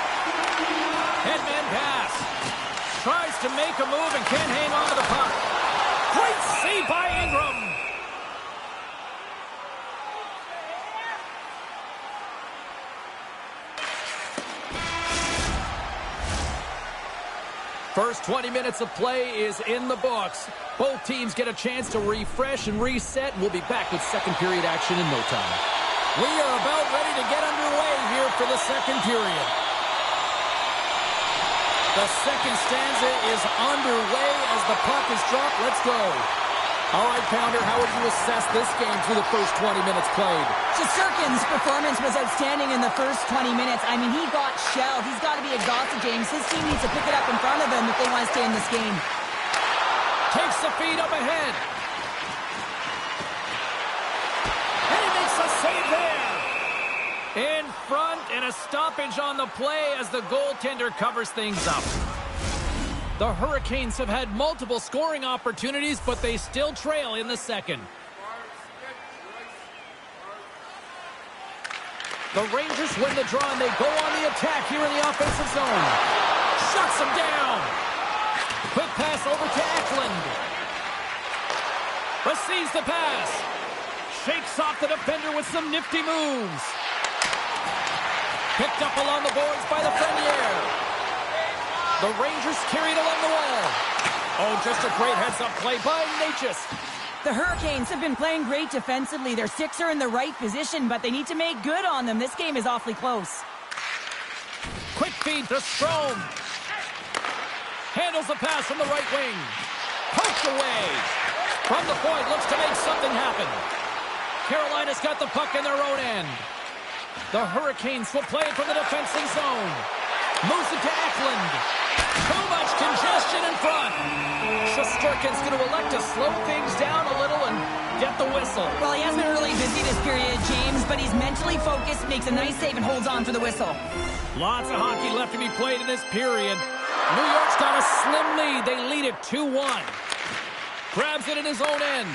Headman pass. Tries to make a move and can't hang on to the puck. Great save by Ingram. First 20 minutes of play is in the books. Both teams get a chance to refresh and reset. We'll be back with second period action in no time. We are about ready to get underway here for the second period. The second stanza is underway as the puck is dropped. Let's go. All right, Pounder, how would you assess this game through the first 20 minutes played? Shesterkin's performance was outstanding in the first 20 minutes. I mean, he got shelled. He's got to be exhausted, James. His team needs to pick it up in front of him if they want to stay in this game. Takes the feed up ahead. And he makes a save there. In front, and a stoppage on the play as the goaltender covers things up. The Hurricanes have had multiple scoring opportunities, but they still trail in the second. The Rangers win the draw, and they go on the attack here in the offensive zone. Shuts them down. Quick pass over to Eklund. Receives the pass. Shakes off the defender with some nifty moves. Picked up along the boards by the Frenier. The Rangers carried along the wall. Oh, just a great heads-up play by Natchez. The Hurricanes have been playing great defensively. Their sticks are in the right position, but they need to make good on them. This game is awfully close. Quick feed to Strome. Handles the pass from the right wing. Poked away. From the point, looks to make something happen. Carolina's got the puck in their own end. The Hurricanes will play it from the defensive zone. Moves it to Eklund. Too much congestion in front. Shesterkin's going to elect to slow things down a little and get the whistle. Well, he hasn't been really busy this period, James, but he's mentally focused, makes a nice save, and holds on for the whistle. Lots of hockey left to be played in this period. New York's got a slim lead. They lead it 2-1. Grabs it in his own end.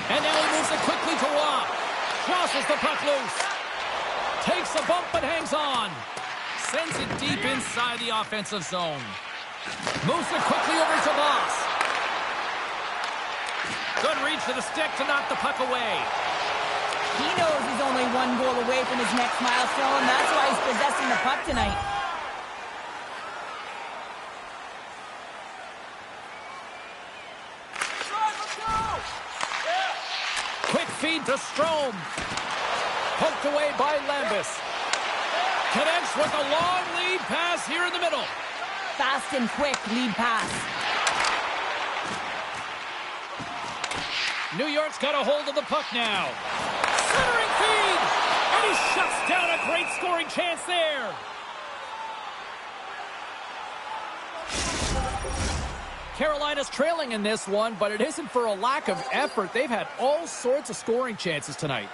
And now he moves it quickly to Watt. Jostles the puck loose. Takes a bump but hangs on. Sends it deep inside the offensive zone. Moves it quickly over to Voss. Good reach to the stick to knock the puck away. He knows he's only one goal away from his next milestone. That's why he's possessing the puck tonight. Quick feed to Strome. Poked away by Lambus. Connects with a long lead pass here in the middle. Fast and quick lead pass. New York's got a hold of the puck now. Centering feed! And he shuts down a great scoring chance there. Carolina's trailing in this one, but it isn't for a lack of effort. They've had all sorts of scoring chances tonight.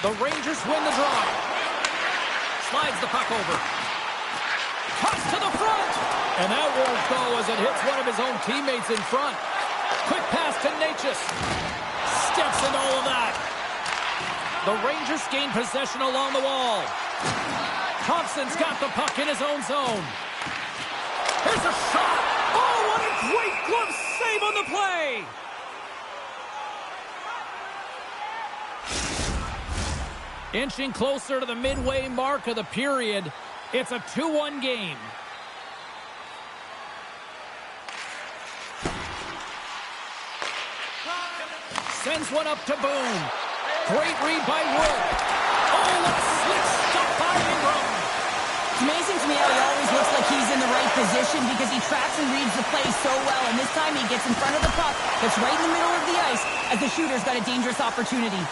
The Rangers win the draw. Slides the puck over. Toss to the front. And that won't go as it hits one of his own teammates in front. Quick pass to Natchez. Steps into all of that. The Rangers gain possession along the wall. Thompson's got the puck in his own zone. Here's a shot. Oh, what a great glove save on the play. Inching closer to the midway mark of the period. It's a 2-1 game. Sends one up to Boone. Great read by Wood. Oh, what a slick stop by Ingram. It's amazing to me how he always looks like he's in the right position because he tracks and reads the play so well. And this time he gets in front of the puck. That's right in the middle of the ice as the shooter's got a dangerous opportunity.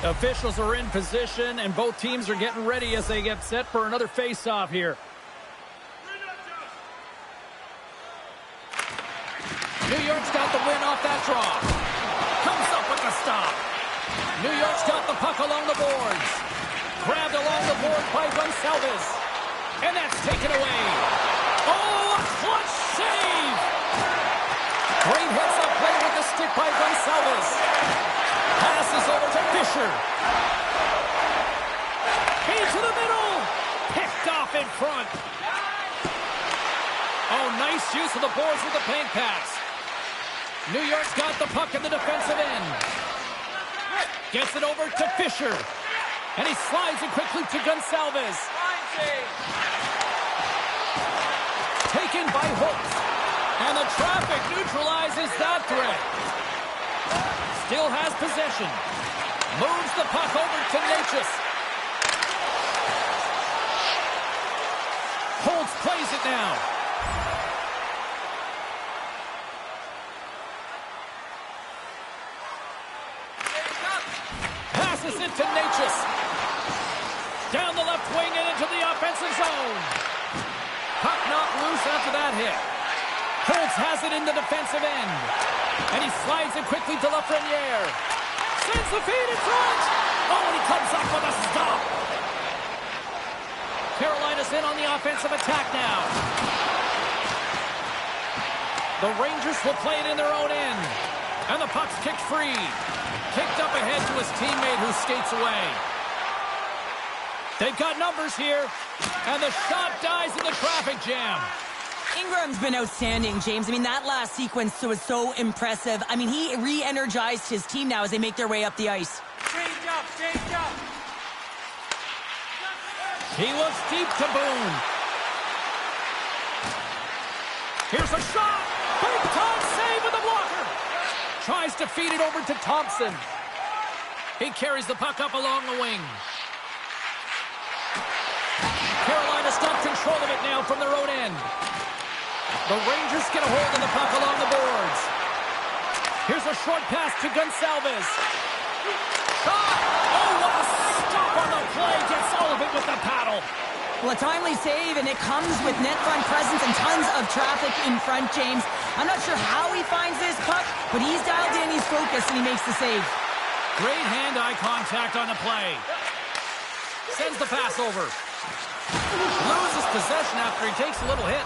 Officials are in position, and both teams are getting ready as they get set for another face-off here. New York's got the win off that draw. Comes up with the stop. New York's got the puck along the boards. Grabbed along the board by Gonçalves. And that's taken away. Oh, a clutch save! Great heads-up play with the stick by Gonçalves. Passes over to Fisher. Into the middle. Picked off in front. Oh, nice use of the boards with the paint pass. New York's got the puck in the defensive end. Gets it over to Fisher. And he slides it quickly to Gonçalves. Taken by Holtz. And the traffic neutralizes that threat. Still has possession. Moves the puck over to Natchez. Holtz plays it now. Passes it to Natchez. Down the left wing and into the offensive zone. Puck not loose after that hit. Holtz has it in the defensive end. And he slides it quickly to Lafreniere. Sends the feed in front. Oh, and he comes up with a stop. Carolina's in on the offensive attack now. The Rangers will play it in their own end. And the puck's kicked free. Kicked up ahead to his teammate who skates away. They've got numbers here. And the shot dies in the traffic jam. Ingram's been outstanding, James. I mean, that last sequence was so impressive. I mean, he re-energized his team now as they make their way up the ice. Change up, change up. He looks deep to Boone. Here's a shot. Big time save with the blocker. Tries to feed it over to Thompson. He carries the puck up along the wing. Carolina's got control of it now from their own end. The Rangers get a hold of the puck along the boards. Here's a short pass to Gonçalves. Shot! Oh, what a stop on the play. Gets all of it with the paddle. Well, a timely save, and it comes with net front presence and tons of traffic in front, James. I'm not sure how he finds this puck, but he's dialed in, he's focused, and he makes the save. Great hand-eye contact on the play. Sends the pass over. Loses possession after he takes a little hit.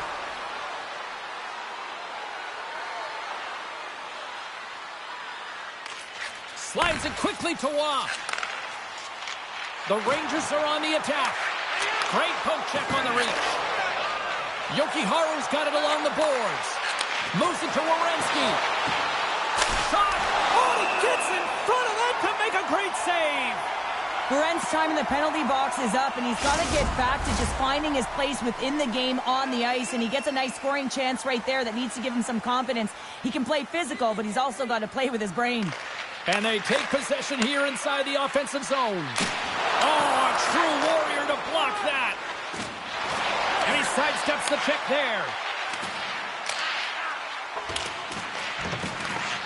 Slides it quickly to Waugh. The Rangers are on the attack. Great poke check on the reach. Jokiharju's got it along the boards. Moves it to Werenski. Shot! Oh, he gets in front of that to make a great save. Werenski's time in the penalty box is up, and he's got to get back to just finding his place within the game on the ice, and he gets a nice scoring chance right there that needs to give him some confidence. He can play physical, but he's also got to play with his brain. And they take possession here inside the offensive zone. Oh, a true warrior to block that. And he sidesteps the check there.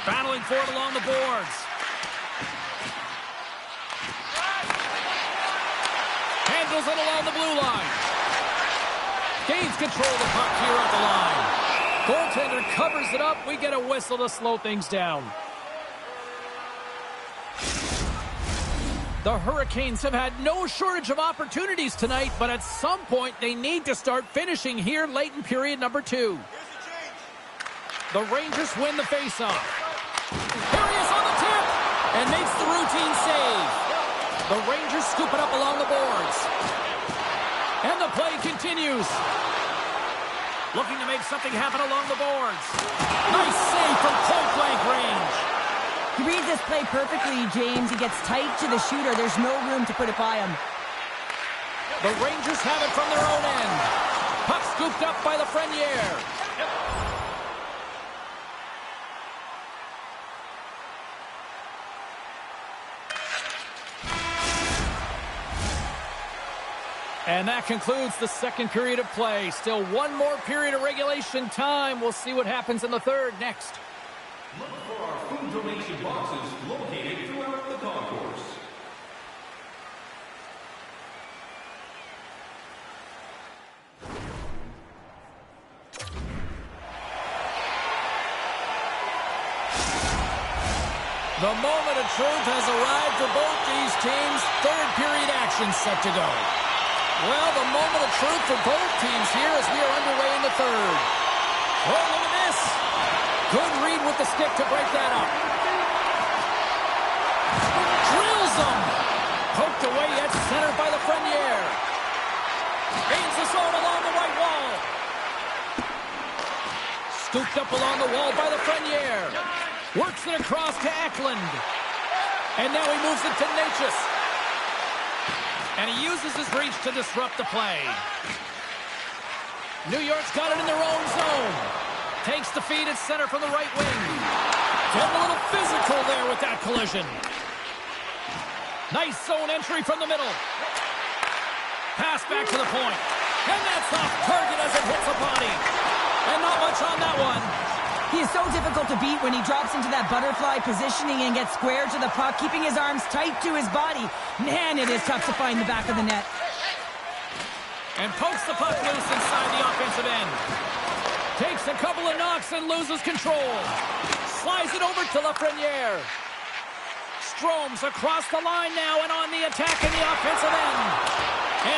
Battling for it along the boards. Handles it along the blue line. Gains control of the puck here at the line. Goaltender covers it up. We get a whistle to slow things down. The Hurricanes have had no shortage of opportunities tonight, but at some point they need to start finishing here late in period number 2. The Rangers win the faceoff. Here he is on the tip and makes the routine save. The Rangers scoop it up along the boards. And the play continues. Looking to make something happen along the boards. Nice save from point-blank range. He reads this play perfectly, James. He gets tight to the shooter. There's no room to put it by him. The Rangers have it from their own end. Puck scooped up by Lafreniere. And that concludes the second period of play. Still one more period of regulation time. We'll see what happens in the third next. Look for our food donation boxes located throughout the concourse. The moment of truth has arrived for both these teams. Third period action set to go. Well, the moment of truth for both teams here as we are underway in the third. Oh, look at this. Good read with the stick to break that up. Drills them. Poked away at center by Lafreniere. Gains the zone along the right wall. Scooped up along the wall by Lafreniere. Works it across to Eklund. And now he moves it to Natchez. And he uses his reach to disrupt the play. New York's got it in their own zone. Takes the feed at center from the right wing. Getting a little physical there with that collision. Nice zone entry from the middle. Pass back to the point. And that's off target as it hits a body. And not much on that one. He is so difficult to beat when he drops into that butterfly positioning and gets square to the puck, keeping his arms tight to his body. Man, it is tough to find the back of the net. And pokes the puck loose inside the offensive end. Takes a couple of knocks and loses control. Slides it over to Lafreniere. Strome's across the line now and on the attack in the offensive end.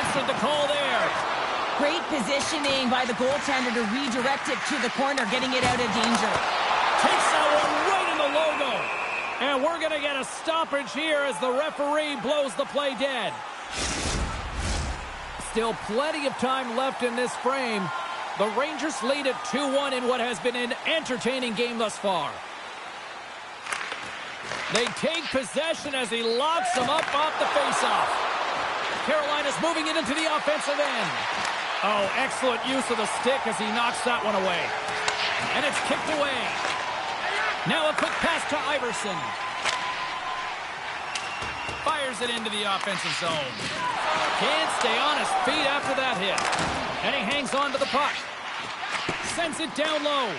Answered the call there. Great positioning by the goaltender to redirect it to the corner, getting it out of danger. Takes that one right in the logo. And we're going to get a stoppage here as the referee blows the play dead. Still plenty of time left in this frame. The Rangers lead at 2-1 in what has been an entertaining game thus far. They take possession as he locks them up off the faceoff. Carolina's moving it into the offensive end. Oh, excellent use of the stick as he knocks that one away. And it's kicked away. Now a quick pass to Iverson. Fires it into the offensive zone. Can't stay on his feet after that hit. And he hangs on to the puck. Sends it down low.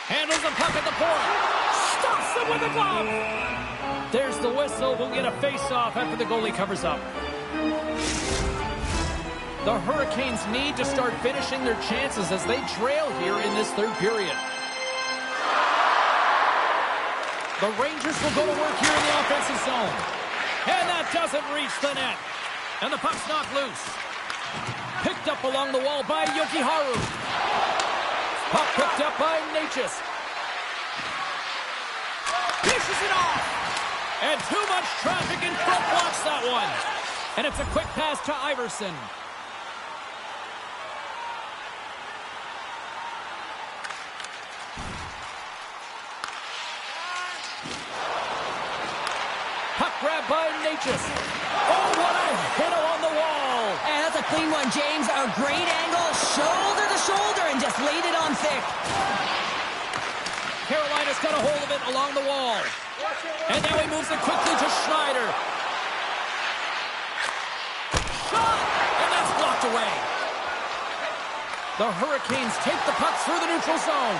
Handles the puck at the point. Stops it with a glove. There's the whistle. We'll get a face-off after the goalie covers up. The Hurricanes need to start finishing their chances as they trail here in this third period. The Rangers will go to work here in the offensive zone. And that doesn't reach the net. And the puck's knocked loose. Picked up along the wall by Jokiharju. Puck picked up by Natchez. Dishes it off. And too much traffic in front blocks that one. And it's a quick pass to Iverson. Puck grab by Natchez. Oh, what a hit along the wall. And that's a clean one, James. A great angle, shoulder to shoulder, and just laid it on thick. Carolina's got a hold of it along the wall. And now he moves it quickly to Schneider. Shot! And that's blocked away. The Hurricanes take the puck through the neutral zone.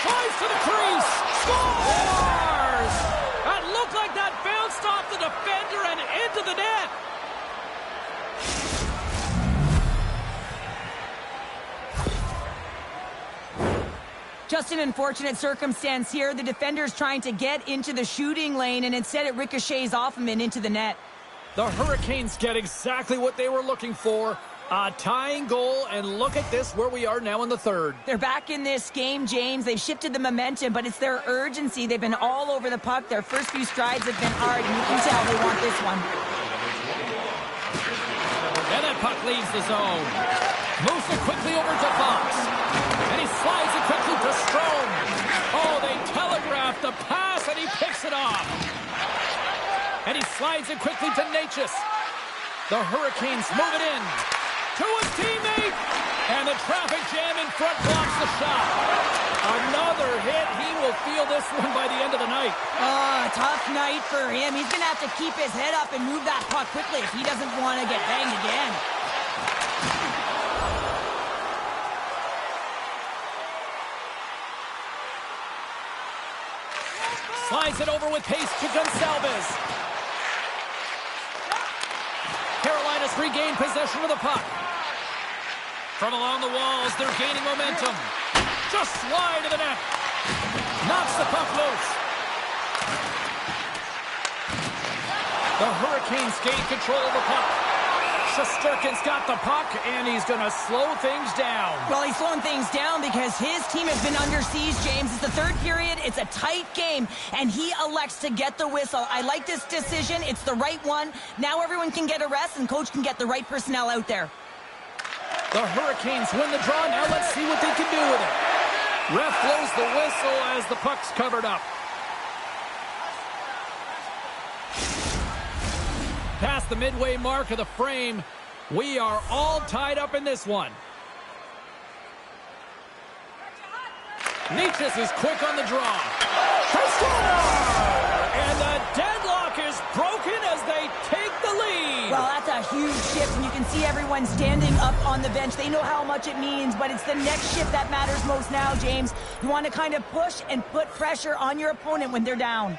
Tries to the crease. Scores! That looked like that bounced off the defender and into the net. Just an unfortunate circumstance here. The defender's trying to get into the shooting lane, and instead it ricochets off him and into the net. The Hurricanes get exactly what they were looking for. A tying goal, and look at this, where we are now in the third. They're back in this game, James. They've shifted the momentum, but it's their urgency. They've been all over the puck. Their first few strides have been hard, and you can tell they want this one. And that puck leaves the zone. Moves it quickly over to Fox. And he slides it quickly to Strome. Oh, they telegraphed the pass, and he picks it off. And he slides it quickly to Natchez. The Hurricanes move it in to his teammate. And the traffic jam in front blocks the shot. Another hit. He will feel this one by the end of the night. Tough night for him. He's going to have to keep his head up and move that puck quickly if he doesn't want to get banged again. Slides it over with pace to Gonçalves. Carolina's regained possession of the puck. From along the walls, they're gaining momentum. Just wide of the net. Knocks the puck loose. The Hurricanes gain control of the puck. Shesterkin's got the puck, and he's going to slow things down. Well, he's slowing things down because his team has been under siege, James. It's the third period. It's a tight game, and he elects to get the whistle. I like this decision. It's the right one. Now everyone can get a rest, and coach can get the right personnel out there. The Hurricanes win the draw. Now let's see what they can do with it. Ref blows the whistle as the puck's covered up. Past the midway mark of the frame, we are all tied up in this one. Nietzsche is quick on the draw. They score! And the deadlock is broken as they take the lead. Well, that's a huge shift, and you can see everyone standing up on the bench. They know how much it means, but it's the next shift that matters most now, James. You want to kind of push and put pressure on your opponent when they're down.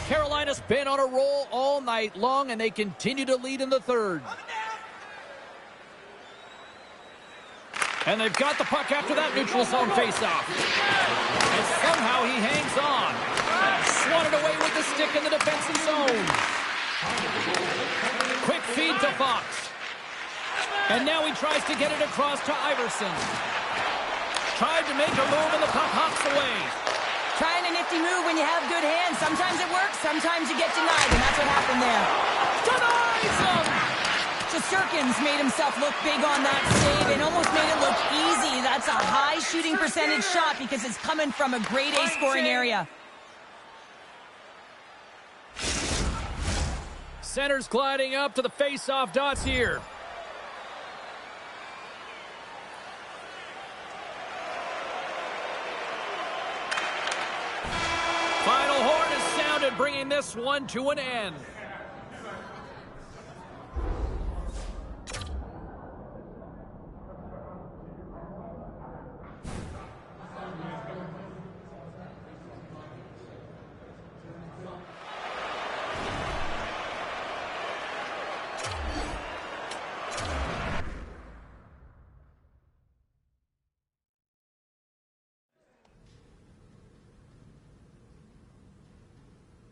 Carolina's been on a roll all night long, and they continue to lead in the third. And they've got the puck after that neutral zone faceoff. And somehow he hangs on. Swatted away with the stick in the defensive zone. Quick feed to Fox. And now he tries to get it across to Iverson. Tried to make a move, and the puck hops away. Trying a nifty move when you have good hands. Sometimes it works, sometimes you get denied, and that's what happened there. Denies him! Shesterkin's made himself look big on that save and almost made it look easy. That's a high shooting percentage shot because it's coming from a grade A scoring area. Center's gliding up to the face-off dots here. Final horn is sounded, bringing this one to an end.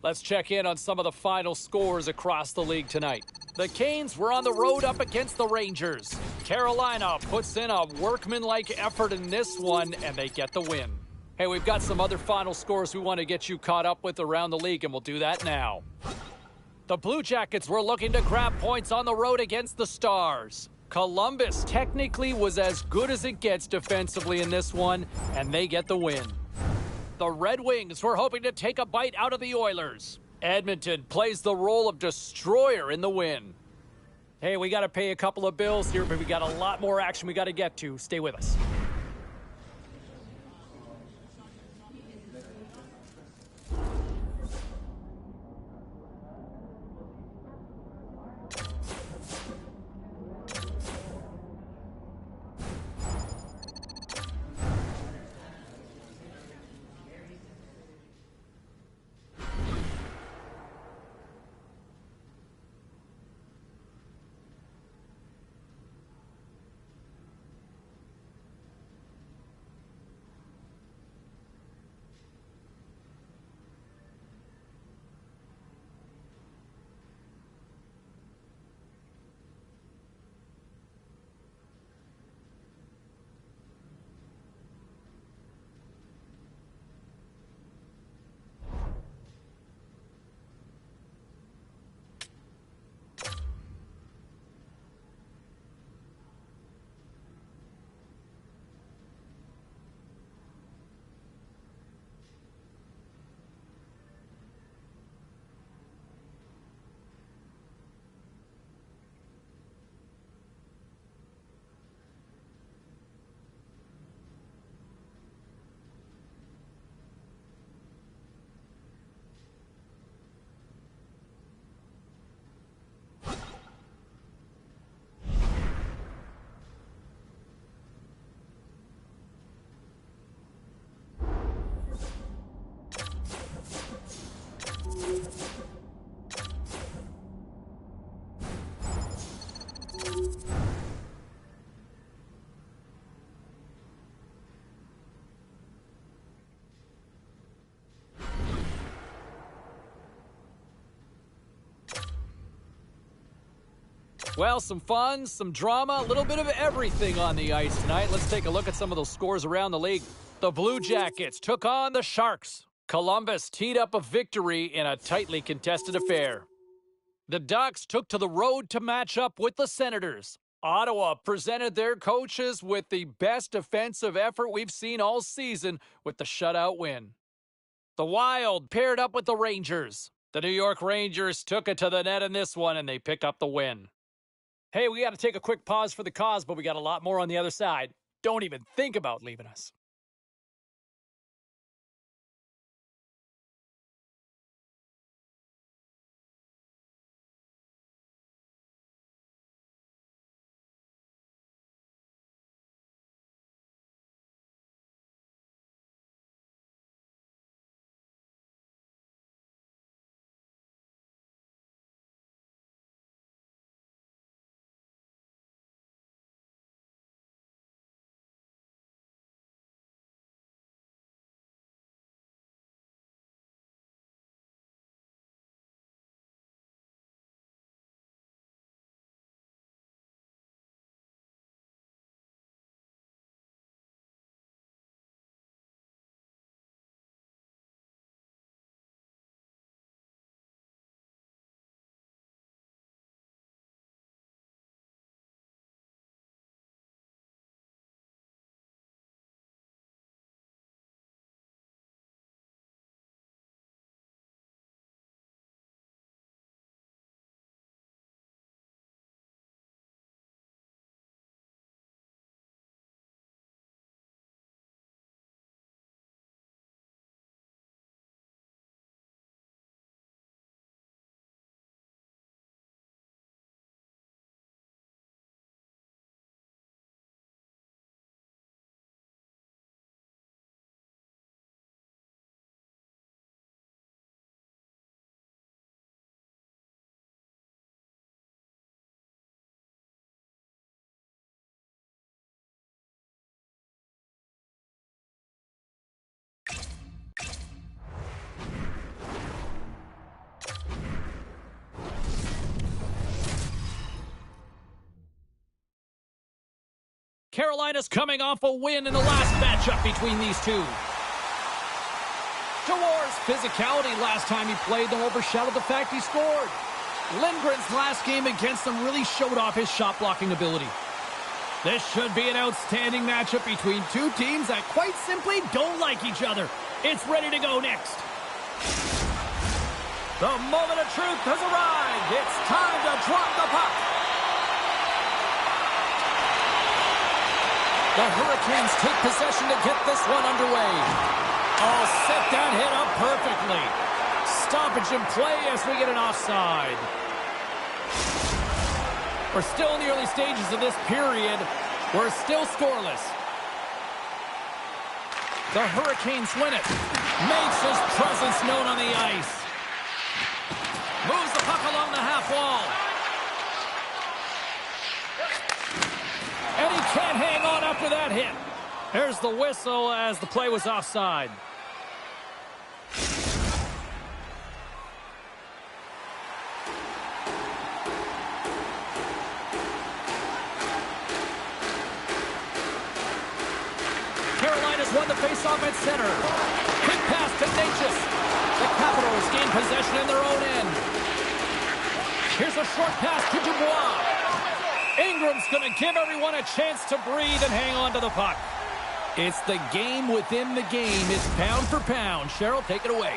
Let's check in on some of the final scores across the league tonight. The Canes were on the road up against the Rangers. Carolina puts in a workmanlike effort in this one, and they get the win. Hey, we've got some other final scores we want to get you caught up with around the league, and we'll do that now. The Blue Jackets were looking to grab points on the road against the Stars. Columbus technically was as good as it gets defensively in this one, and they get the win. The Red Wings were hoping to take a bite out of the Oilers. Edmonton plays the role of destroyer in the win. Hey, we got to pay a couple of bills here, but we got a lot more action we got to get to. Stay with us. Well, some fun, some drama, a little bit of everything on the ice tonight. Let's take a look at some of those scores around the league. The Blue Jackets took on the Sharks. Columbus teed up a victory in a tightly contested affair. The Ducks took to the road to match up with the Senators. Ottawa presented their coaches with the best defensive effort we've seen all season with the shutout win. The Wild paired up with the Rangers. The New York Rangers took it to the net in this one, and they pick up the win. Hey, we got to take a quick pause for the cause, but we got a lot more on the other side. Don't even think about leaving us. Carolina's coming off a win in the last matchup between these two. Jawor's physicality last time he played them overshadowed the fact he scored. Lindgren's last game against them really showed off his shot-blocking ability. This should be an outstanding matchup between two teams that quite simply don't like each other. It's ready to go next. The moment of truth has arrived. It's time to drop the puck. The Hurricanes take possession to get this one underway. Oh, set that hit up perfectly. Stoppage in play as we get an offside. We're still in the early stages of this period. We're still scoreless. The Hurricanes win it. Makes his presence known on the ice. Moves the puck along the half wall. And he can't hang on after that hit. There's the whistle as the play was offside. Carolina's won the faceoff at center. Quick pass to Natchez. The Capitals gain possession in their own end. Here's a short pass to Dubois. Ingram's going to give everyone a chance to breathe and hang on to the puck. It's the game within the game. It's pound for pound. Cheryl, take it away.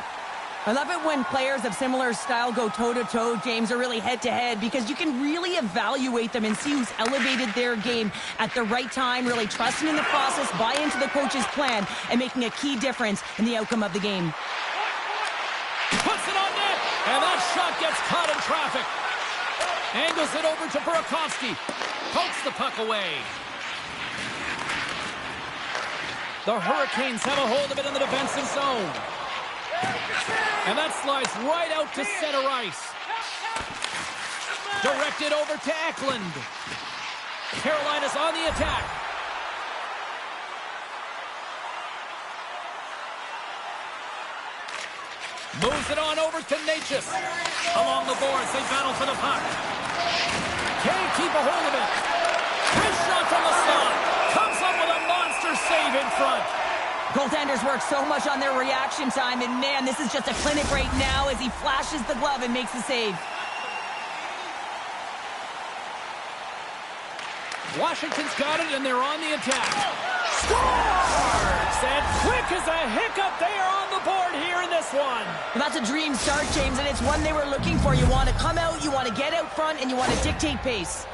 I love it when players of similar style go toe-to-toe, James, or really head-to-head, because you can really evaluate them and see who's elevated their game at the right time, really trusting in the process, buy into the coach's plan, and making a key difference in the outcome of the game. Puts it on net, and that shot gets caught in traffic. Angles it over to Burakovsky. Pokes the puck away. The Hurricanes have a hold of it in the defensive zone. And that slides right out to center ice. Directed over to Eklund. Carolina's on the attack. Moves it on over to Natchez. Along the boards, they battle for the puck. Can't keep a hold of it. Nice shot from the slot. Comes up with a monster save in front. Goaltenders work so much on their reaction time, and man, this is just a clinic right now as he flashes the glove and makes the save. Washington's got it, and they're on the attack. Scores! And quick as a hiccup, they are on the board here in this one. Well, that's a dream start, James, and it's one they were looking for. You want to come out, you want to get out front, and you want to dictate pace.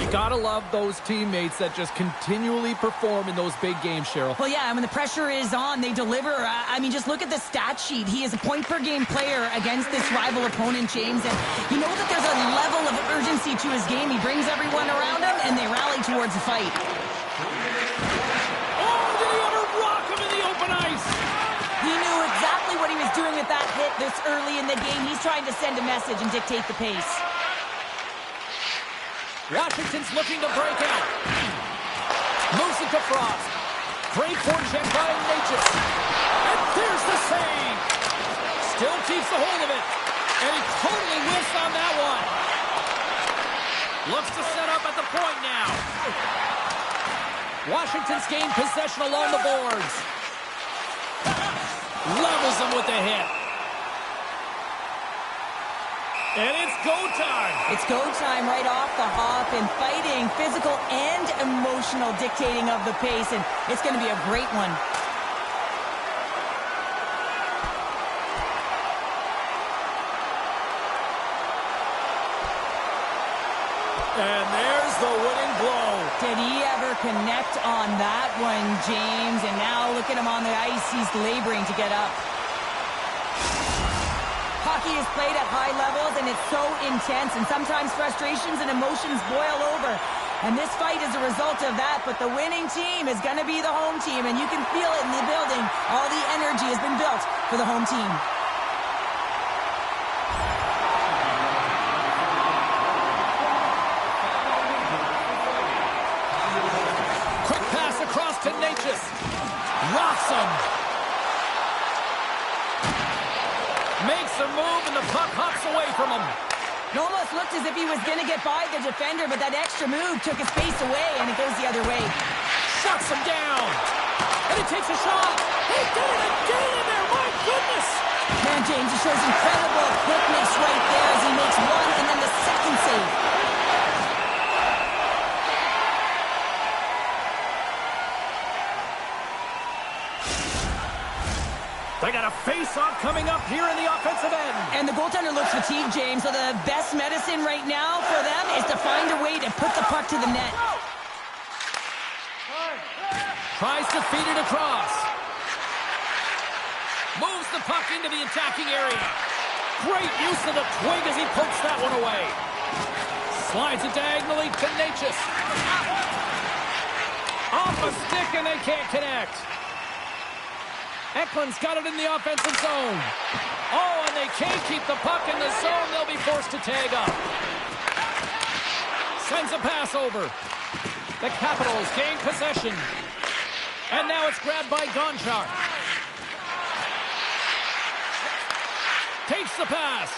You gotta love those teammates that just continually perform in those big games, Cheryl. Well, yeah, when the pressure is on, they deliver. I mean, just look at the stat sheet. He is a point-per-game player against this rival opponent, James, and you know that there's a level of urgency to his game. He brings everyone around him, and they rally towards the fight. Oh, did he ever rock him in the open ice? He knew exactly what he was doing with that hit this early in the game. He's trying to send a message and dictate the pace. Washington's looking to break out. Moves it to Frost. Great forecheck by Natchez. And there's the save. Still keeps a hold of it. And he totally whiffs on that one. Looks to set up at the point now. Washington's gained possession along the boards. Levels him with the hit. And it's go time. It's go time right off the hop, and fighting, physical and emotional dictating of the pace, and it's going to be a great one. And there's the winning blow. Did he ever connect on that one, James? And now look at him on the ice. He's laboring to get up. Hockey is played at high levels, and it's so intense, and sometimes frustrations and emotions boil over. And this fight is a result of that, but the winning team is going to be the home team, and you can feel it in the building. All the energy has been built for the home team. Quick pass across to Natchez. Rocks him. Makes a move, and the puck hops away from him. It almost looked as if he was going to get by the defender, but that extra move took his pace away, and it goes the other way. Shuts him down. And he takes a shot. He did it again in there. My goodness. Man, James, he shows incredible quickness right there as he makes one and then the second save. They got a face-off coming up here in the offensive end. And the goaltender looks fatigued, James, so the best medicine right now for them is to find a way to put the puck to the net. Tries to feed it across. Moves the puck into the attacking area. Great use of the twig as he pokes that one away. Slides it diagonally to Natchez. Off a stick, and they can't connect. Eklund's got it in the offensive zone. Oh, and they can't keep the puck in the zone. They'll be forced to tag up. Sends a pass over. The Capitals gain possession. And now it's grabbed by Gonchar. Takes the pass.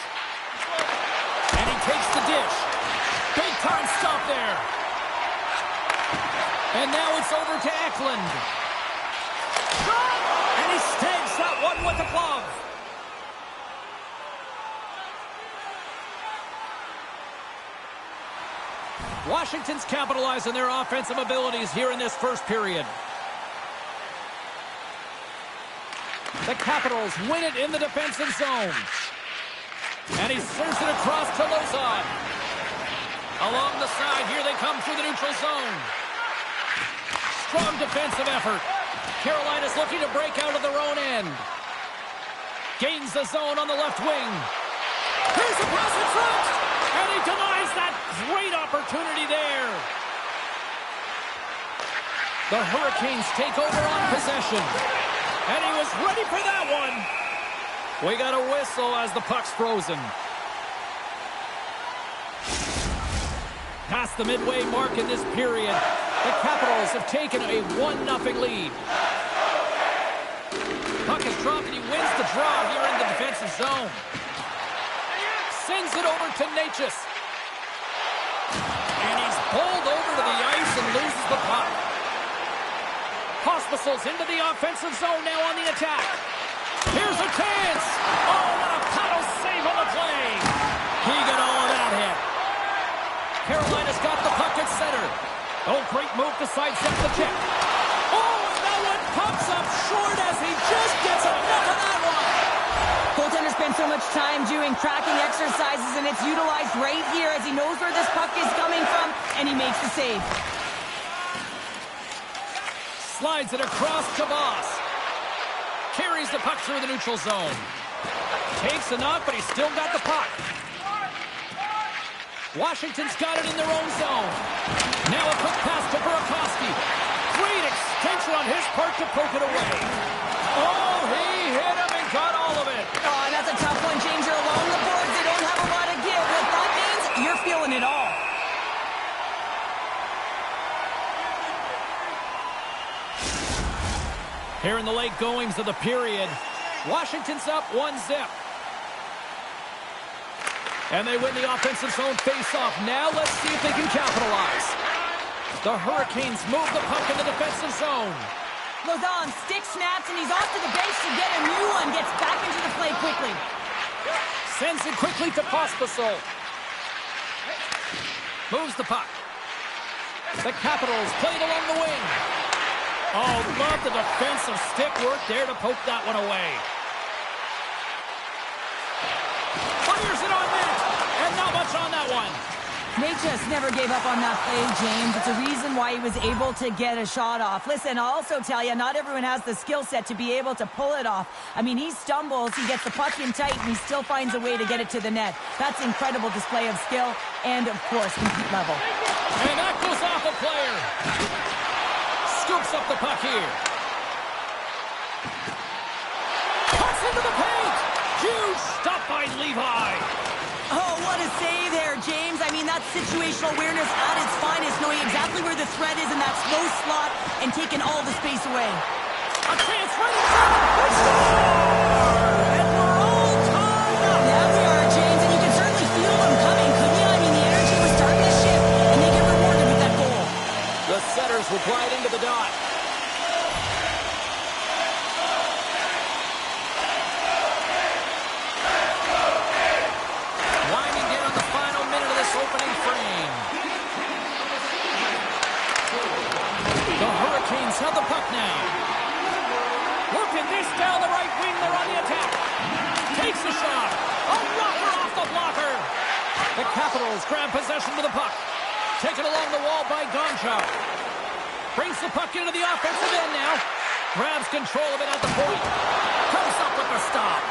And he takes the dish. Big time stop there. And now it's over to Eklund. And he snags that one with the glove. Washington's capitalized on their offensive abilities here in this first period. The Capitals win it in the defensive zone. And he serves it across to Lozon. Along the side, here they come through the neutral zone. Strong defensive effort. Carolina's looking to break out of their own end. Gains the zone on the left wing. Here's a pass in front. And he denies that great opportunity there. The Hurricanes take over on possession. And he was ready for that one. We got a whistle as the puck's frozen. Past the midway mark in this period, the Capitals have taken a 1-0 lead. Puck is dropped and he wins the draw here in the defensive zone. Sends it over to Natchez. whistles into the offensive zone now on the attack. Here's a chance. Oh, what a paddle save on the play. He got all of that hit. Carolina's got the puck at center. Oh, great move to sidestep the check. Oh, and that one pops up short as he just gets enough of that one. Goaltender spends so much time doing tracking exercises, and it's utilized right here as he knows where this puck is coming from, and he makes the save. Slides it across to Boss. Carries the puck through the neutral zone. Takes a knock, but he's still got the puck. Washington's got it in their own zone. Now a quick pass to Burakovsky. Great extension on his part to poke it away. Oh, he hit him and got all of it. Oh, and that's a tough one, James. You're along the boards. They don't have a lot of give. What that means, you're feeling it all. Here in the late goings of the period, Washington's up 1-0. And they win the offensive zone face-off. Now let's see if they can capitalize. The Hurricanes move the puck in the defensive zone. Lauzon stick snaps, and he's off to the bench to get a new one. Gets back into the play quickly. Sends it quickly to Pospisil. Moves the puck. The Capitals played along the wing. Oh, love the defensive stick work there to poke that one away. Fires it on net, and not much on that one. They just never gave up on that play, James. It's a reason why he was able to get a shot off. Listen, I'll also tell you, not everyone has the skill set to be able to pull it off. I mean, he stumbles, he gets the puck in tight, and he still finds a way to get it to the net. That's incredible display of skill and, of course, compete level. And that goes off a player. Scoops up the puck here. Cuts into the paint. Huge stop by Levi. Oh, what a save there, James. I mean, that's situational awareness at its finest, knowing exactly where the threat is in that slow slot and taking all the space away. A chance right in front. We score! And we're all tied up. Yeah, we are, James, and you can certainly feel them coming, couldn't you? I mean, the energy was starting to shift, and they get rewarded with that goal. The setters will glide into the dot. Winding down the final minute of this opening frame. The Hurricanes have the puck now. Working this down the right wing. They're on the attack. Takes a shot. A rocker off the blocker. The Capitals grab possession with the puck. Taken along the wall by Gonchar. Brings the puck into the offensive end now. Grabs control of it at the point. Comes up with the stop.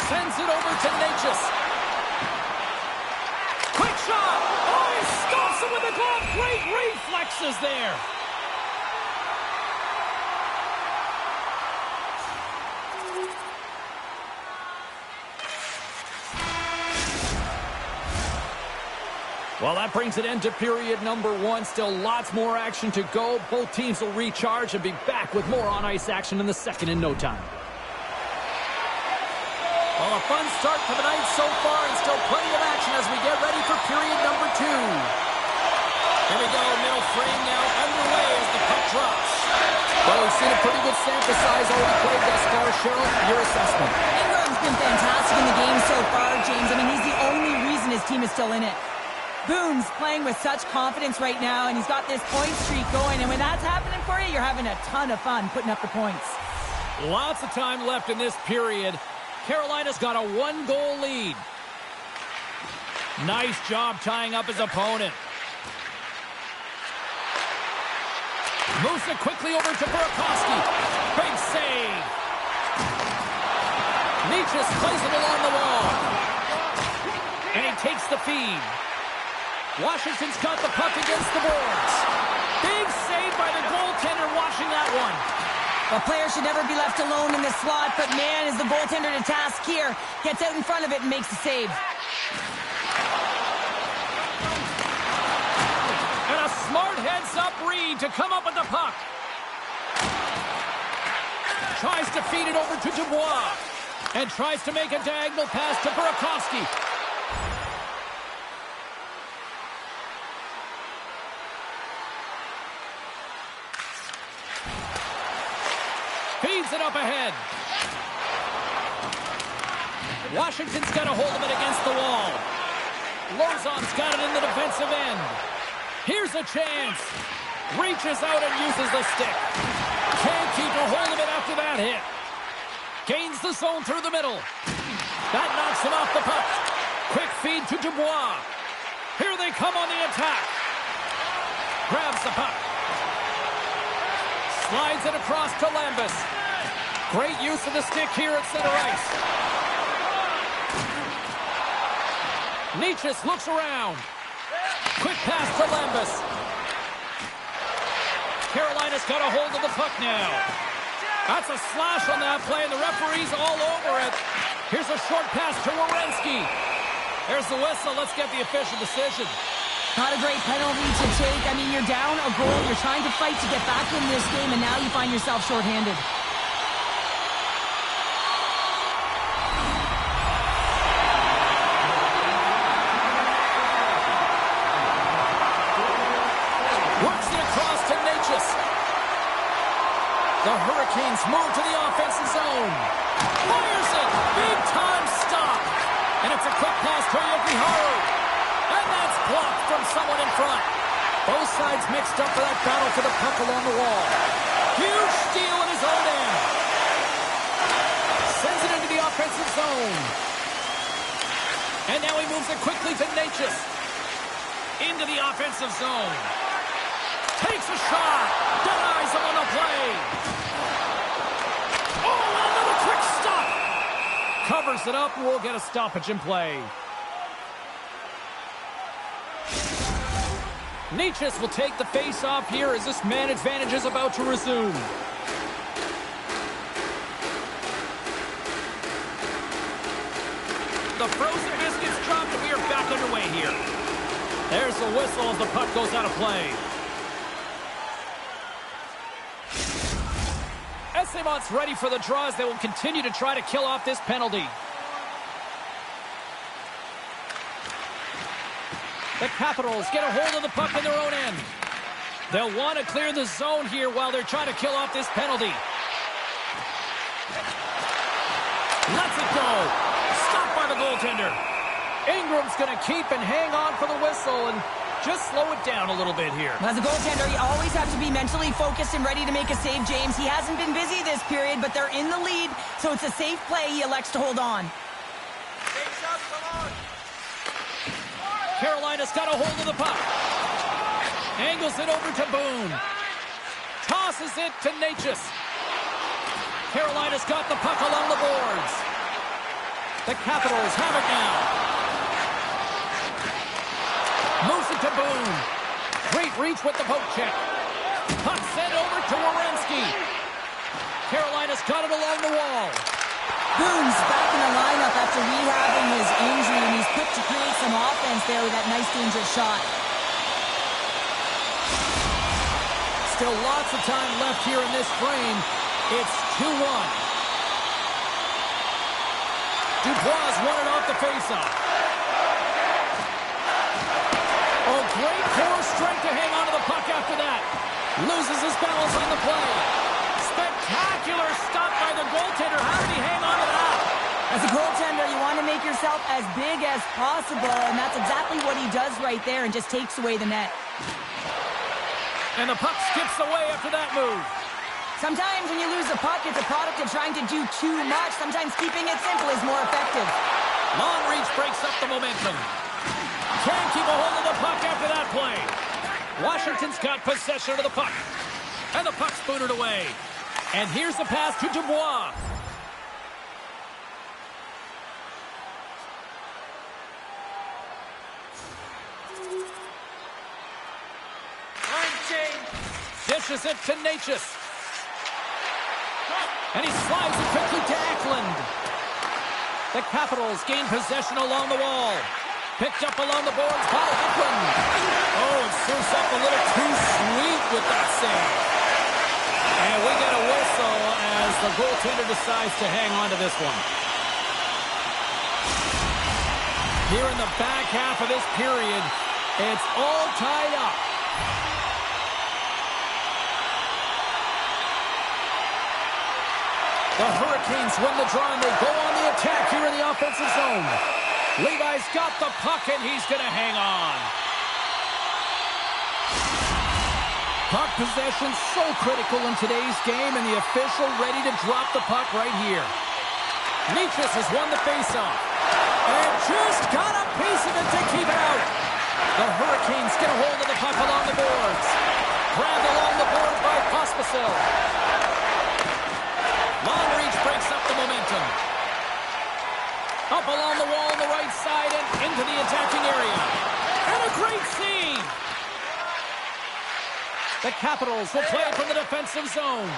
Sends it over to Natchez. Quick shot. Oh, he stops it with the glove. Great reflexes there. Well, that brings an end to period number one. Still lots more action to go. Both teams will recharge and be back with more on-ice action in the second in no time. Well, a fun start to the night so far, and still plenty of action as we get ready for period number two. Here we go, middle frame now underway as the puck drops. Well, we've seen a pretty good sample size already played thus far. Cheryl, your assessment. Ingram's been fantastic in the game so far, James. I mean, he's the only reason his team is still in it. Boone's playing with such confidence right now, and he's got this point streak going, and when that's happening for you, you're having a ton of fun putting up the points. Lots of time left in this period. Carolina's got a one-goal lead. Nice job tying up his opponent. Moves it quickly over to Burakovsky. Big save. Natchez plays it along the wall. And he takes the feed. Washington's got the puck against the boards. Big save by the goaltender watching that one. A player should never be left alone in the slot, but man, is the goaltender to task here. Gets out in front of it and makes the save. And a smart heads-up read to come up with the puck. Tries to feed it over to Dubois. And tries to make a diagonal pass to Burakovsky. it up ahead. Washington's got a hold of it against the wall. Lozon's got it in the defensive end. Here's a chance. Reaches out and uses the stick. Can't keep a hold of it after that hit. Gains the zone through the middle. That knocks him off the puck. Quick feed to Dubois. Here they come on the attack. Grabs the puck. Slides it across to Lambus. Great use of the stick here at center ice. Nietzsche looks around. Quick pass to Lambus. Carolina's got a hold of the puck now. That's a slash on that play, and the referee's all over it. Here's a short pass to Werenski. There's the whistle. Let's get the official decision. Not a great penalty to take. I mean, you're down a goal. You're trying to fight to get back in this game, and now you find yourself shorthanded. Works it across to Natchez. The Hurricanes move to the offensive zone. Fires it. Big time stop. And it's a quick pass to Yoki-Haru. And that's blocked from someone in front. Both sides mixed up for that battle for the puck along the wall. Huge steal in his own end. Sends it into the offensive zone. And now he moves it quickly to Natchez. Into the offensive zone. Takes a shot. Denies him on the play. Oh, another quick stop. Covers it up, and we'll get a stoppage in play. Nietzsche will take the face-off here as this man advantage is about to resume. The frozen biscuits dropped, and we are back underway here. There's the whistle as the puck goes out of play. Esamont's ready for the draws. They will continue to try to kill off this penalty. The Capitals get a hold of the puck in their own end. They'll want to clear the zone here while they're trying to kill off this penalty. Lets it go. Stopped by the goaltender. Ingram's going to keep and hang on for the whistle and just slow it down a little bit here. As a goaltender, you always have to be mentally focused and ready to make a save, James. He hasn't been busy this period, but they're in the lead, so it's a safe play. He elects to hold on. Carolina's got a hold of the puck. Angles it over to Boone. Tosses it to Natchez. Carolina's got the puck along the boards. The Capitals have it now. Moves it to Boone. Great reach with the poke check. Puck sent over to Werenski. Carolina's got it along the wall. Boone's back in the lineup after rehabbing his injury, and he's quick to create some offense there with that nice dangerous shot. Still lots of time left here in this frame. It's 2-1. Dubois won it off the faceoff. Oh, great core strength to hang on to the puck after that. Loses his balance on the play. Spectacular stop by the goaltender. How did he hang on to that? As a goaltender, you want to make yourself as big as possible, and that's exactly what he does right there and just takes away the net. And the puck skips away after that move. Sometimes when you lose a puck, it's a product of trying to do too much. Sometimes keeping it simple is more effective. Long reach breaks up the momentum. Can't keep a hold of the puck after that play. Washington's got possession of the puck. And the puck's booted away. And here's the pass to Dubois. Dishes it to Natchez. And he slides it quickly to Eklund. The Capitals gain possession along the wall. Picked up along the boards by Eklund. Oh, it serves up a little too sweet with that save. And we get a whistle as the goaltender decides to hang on to this one. Here in the back half of this period, it's all tied up. The Hurricanes win the draw, and they go on the attack here in the offensive zone. Levi's got the puck, and he's going to hang on. Puck possession so critical in today's game, and the official ready to drop the puck right here. Leachus has won the faceoff. And just got a piece of it to keep it out. The Hurricanes get a hold of the puck along the boards. Grabbed along the boards by Pospisil. Long reach breaks up the momentum. Up along the wall on the right side and into the attacking area. And a great scene. The Capitals will play from the defensive zone.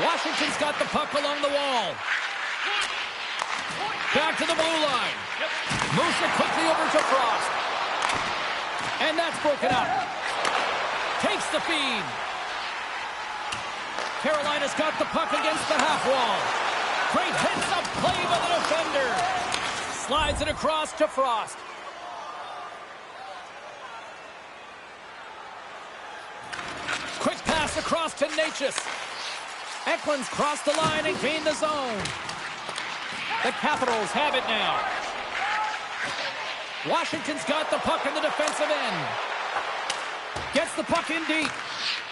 Washington's got the puck along the wall. Back to the blue line. Moves it quickly over to Frost. And that's broken up. Takes the feed. Carolina's got the puck against the half wall. Great heads-up play by the defender. Slides it across to Frost. Quick pass across to Natchez. Eklund's crossed the line and gained the zone. The Capitals have it now. Washington's got the puck in the defensive end. Gets the puck in deep.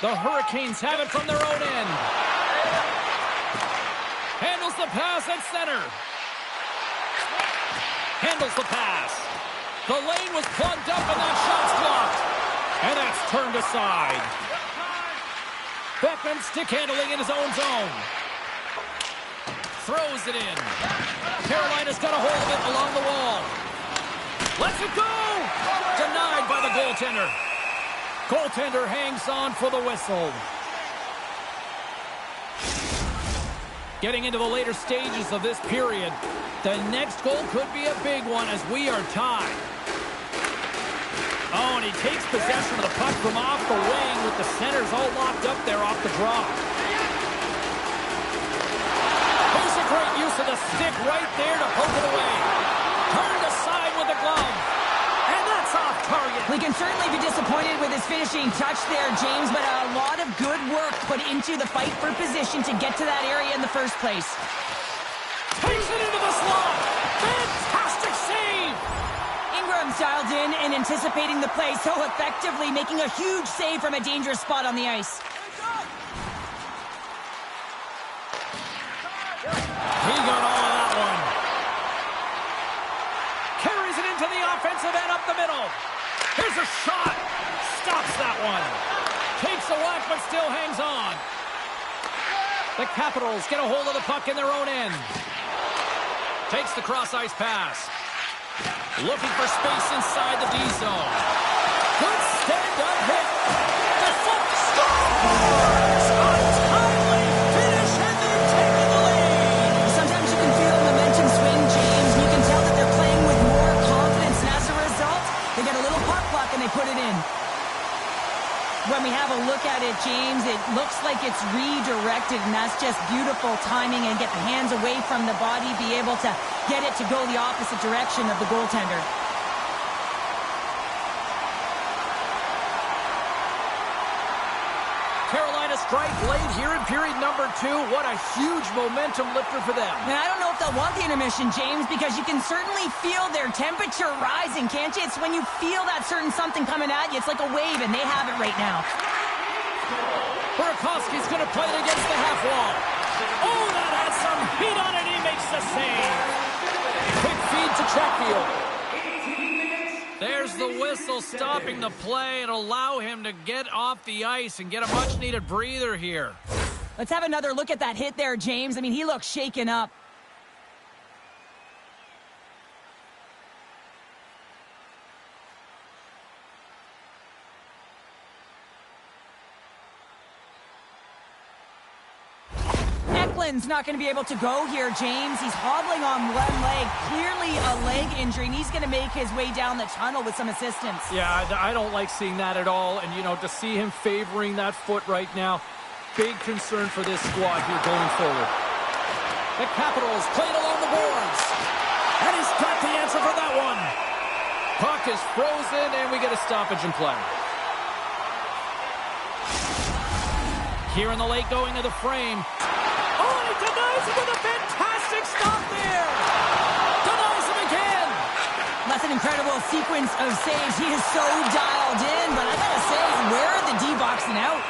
The Hurricanes have it from their own end. Handles the pass at center. Handles the pass. The lane was plugged up and that shot's blocked. And that's turned aside. Beckman stick handling in his own zone. Throws it in. Carolina's got a hold of it along the wall. Lets it go! Denied by the goaltender. Goaltender hangs on for the whistle. Getting into the later stages of this period, the next goal could be a big one as we are tied. Oh, and he takes possession of the puck from off the wing with the centers all locked up there off the draw. Here's a great use of the stick right there to poke it away. Turned aside with the glove. And that's off target. We can certainly be disappointed with his finishing touch there, James, but a lot of good work put into the fight for position to get to that area in the first place. Takes it into the slot. Fantastic save. Ingram's dialed in and anticipating the play so effectively, making a huge save from a dangerous spot on the ice. He got all of that one. Carries it into the offensive end up the middle. Here's a shot. Stops that one. Takes a whack but still hangs on. The Capitals get a hold of the puck in their own end. Takes the cross-ice pass. Looking for space inside the D zone. Good stand-up hit. The foot scores! A timely finish, and they've taken the lead. Sometimes you can feel the momentum swing, James, and you can tell that they're playing with more confidence, and as a result, they get a little puck luck and they put it in. When we have a look at it, James, it looks like it's redirected, and that's just beautiful timing and get the hands away from the body, be able to get it to go the opposite direction of the goaltender. Carolina strike late here in period number 2. What a huge momentum lifter for them. And I don't know if they'll want the intermission, James, because you can certainly feel their temperature rising, can't you? It's when you feel that certain something coming at you. It's like a wave, and they have it right now. Burakovsky's going to play it against the half wall. Oh, that has some heat on it. He makes the save. Quick feed to Chatfield. There's the whistle stopping the play and allow him to get off the ice and get a much-needed breather here. Let's have another look at that hit there, James. I mean, he looks shaken up. Eklund's not going to be able to go here, James. He's hobbling on one leg, clearly a leg injury, and he's going to make his way down the tunnel with some assistance. Yeah, I don't like seeing that at all, and, you know, to see him favoring that foot right now, big concern for this squad here going forward. The Capitals played along the boards, and he's got the answer for that one. Puck is frozen, and we get a stoppage in play. Here in the late going of the frame. Oh, and he denies him with a fantastic stop there. Denies him again. That's an incredible sequence of saves. He is so dialed in, but I gotta say, where are the D boxing out?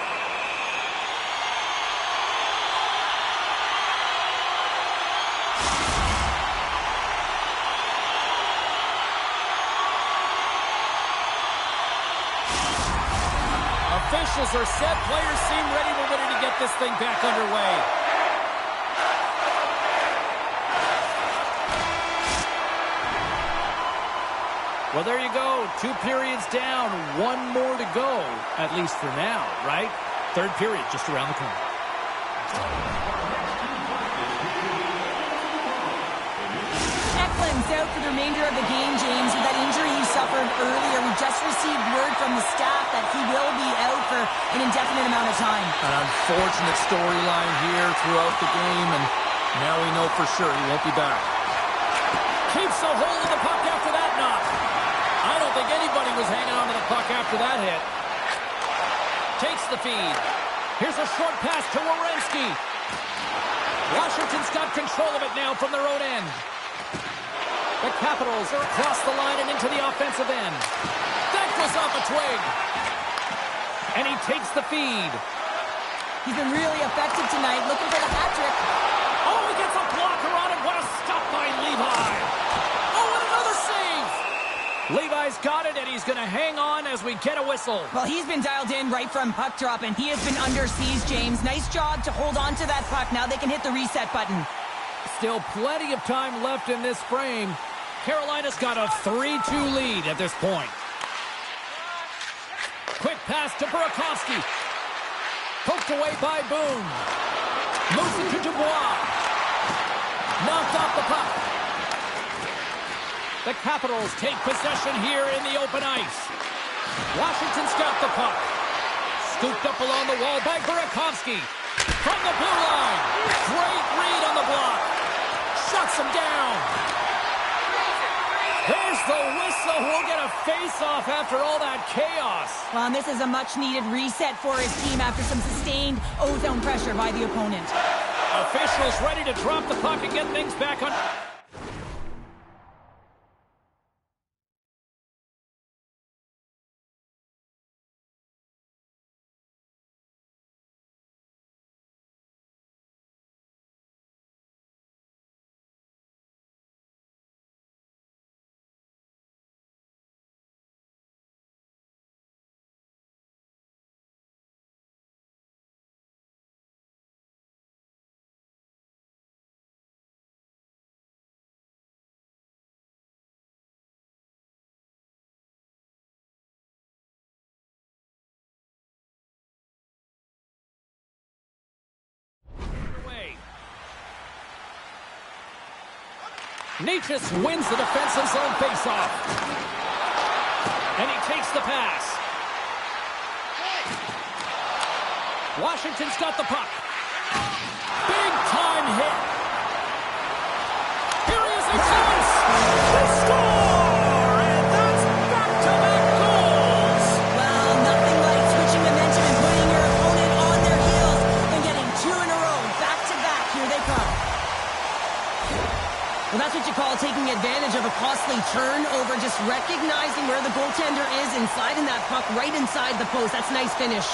Officials are set. Players seem ready. We're ready to get this thing back underway. Well, there you go. 2 periods down. 1 more to go, at least for now, right? 3rd period just around the corner. Eklund's out for the remainder of the game, James, with that injury he suffered earlier. We just received word from the staff that he will be out for an indefinite amount of time. An unfortunate storyline here throughout the game, and now we know for sure he won't be back. Keeps a hold of the puck after that knock. I don't think anybody was hanging on to the puck after that hit. Takes the feed. Here's a short pass to Werenski. Washington's got control of it now from their own end. The Capitals are across the line and into the offensive end. That goes off a twig. And he takes the feed. He's been really effective tonight, looking for the hat trick. Oh, he gets a blocker on it. What a stop by Levi. Oh, and another save. Levi's got it, and he's going to hang on as we get a whistle. Well, he's been dialed in right from puck drop, and he has been under siege, James. Nice job to hold on to that puck. Now they can hit the reset button. Still plenty of time left in this frame. Carolina's got a 3-2 lead at this point. Quick pass to Burakovsky. Poked away by Boone. Moves it to Dubois. Knocked off the puck. The Capitals take possession here in the open ice. Washington's got the puck. Scooped up along the wall by Burakovsky. From the blue line. Great read on the block. Shuts him down. There's the whistle. We'll get a face-off after all that chaos. Well, and this is a much-needed reset for his team after some sustained ozone pressure by the opponent. Officials ready to drop the puck and get things back on. Necas wins the defensive zone faceoff. And he takes the pass. Washington's got the puck. Big time hit. Here he is in chance. They score! And that's back-to-back goals. Well, nothing like switching momentum and putting your opponent on their heels and getting 2 in a row. Back-to-back. Here they come. Well, that's what you call taking advantage of a costly turnover, just recognizing where the goaltender is and sliding that puck right inside the post. That's a nice finish.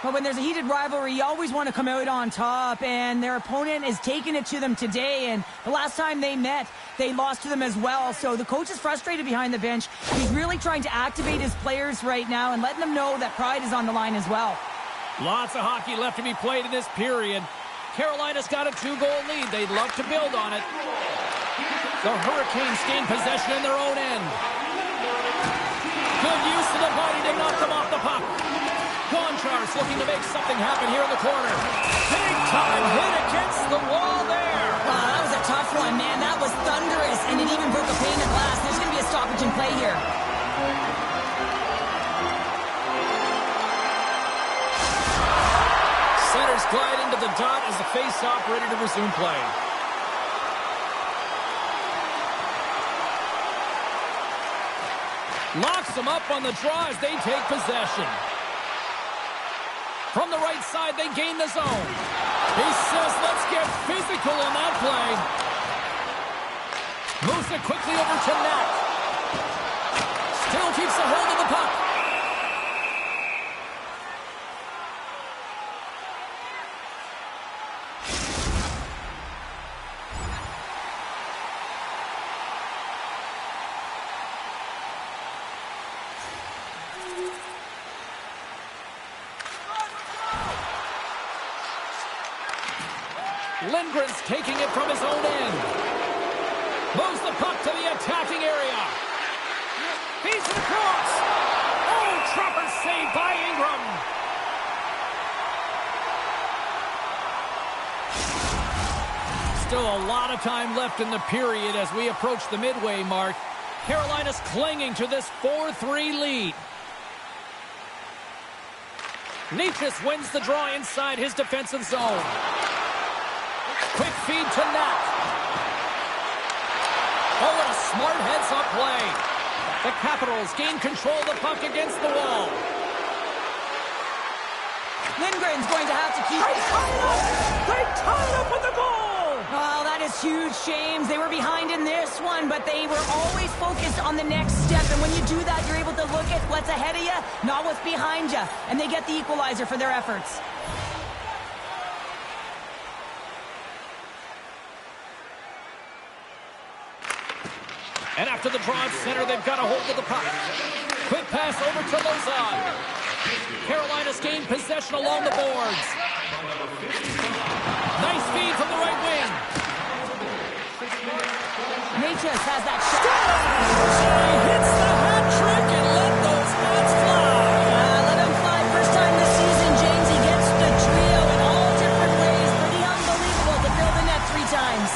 But when there's a heated rivalry, you always want to come out on top, and their opponent is taking it to them today, and the last time they met, they lost to them as well. So the coach is frustrated behind the bench. He's really trying to activate his players right now and letting them know that pride is on the line as well. Lots of hockey left to be played in this period. Carolina's got a 2-goal lead. They'd love to build on it. The Hurricanes gain possession in their own end. Good use of the body to knock them off the puck. Gonchar's looking to make something happen here in the corner. Big time hit against the wall there. Wow, that was a one, man. That was thunderous, and it even broke a pane of glass. There's going to be a stoppage in play here. Centers glide into the dot as the face-off ready to resume play. Locks them up on the draw as they take possession. From the right side, they gain the zone. He says, let's get physical on that play. Moves it quickly over to Knack. Still keeps a hold of the puck. Lindgren's taking it from his own end. Moves the puck to the attacking area. Feeds it across. Oh, Trapper saved by Ingram. Still a lot of time left in the period as we approach the midway mark. Carolina's clinging to this 4-3 lead. Nietzsche wins the draw inside his defensive zone. Quick feed to Knack. Oh, what a smart heads-up play. The Capitals gain control of the puck against the wall. Lindgren's going to have to keep... They tie it up with the goal! Oh, that is huge, James. They were behind in this one, but they were always focused on the next step. And when you do that, you're able to look at what's ahead of you, not what's behind you. And they get the equalizer for their efforts. And after the draw at center, they've got a hold of the puck. Quick pass over to Lozon. Carolina's gained possession along the boards. Nice feed from the right wing. Natchez has that shot. He hits the hat trick and let those shots fly. Let him fly. First time this season, James. He gets the trio in all different ways. Pretty unbelievable to fill the net 3 times.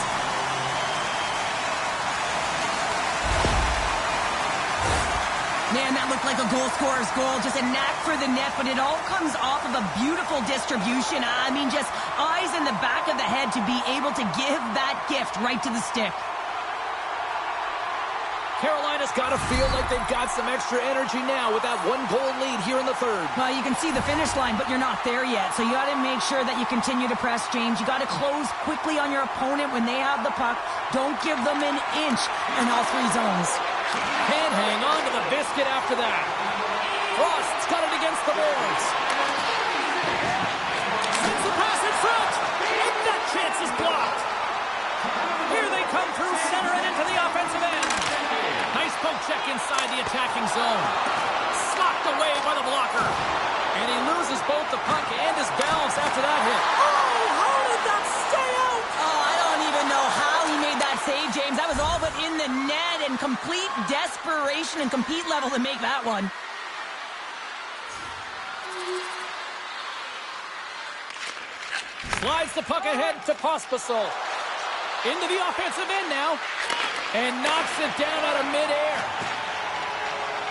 Man, that looked like a goal scorer's goal. Just a knack for the net, but it all comes off of a beautiful distribution. I mean, just eyes in the back of the head to be able to give that gift right to the stick. Carolina's got to feel like they've got some extra energy now with that 1-goal lead here in the third. Well, you can see the finish line, but you're not there yet. So you got to make sure that you continue to press, James. You got to close quickly on your opponent when they have the puck. Don't give them an inch in all 3 zones. Can't hang on to the biscuit after that. Frost's got it against the boards. Sends the pass in front. And that chance is blocked. Here they come through center and into the offensive end. Nice poke check inside the attacking zone. Knocked away by the blocker. And he loses both the puck and his balance after that hit. Oh, how did that stay out? Oh, I don't even know how he made that save, James. That was all but in the net and complete desperation and compete level to make that one. Slides the puck ahead to Pospisil. Into the offensive end now. And knocks it down out of midair.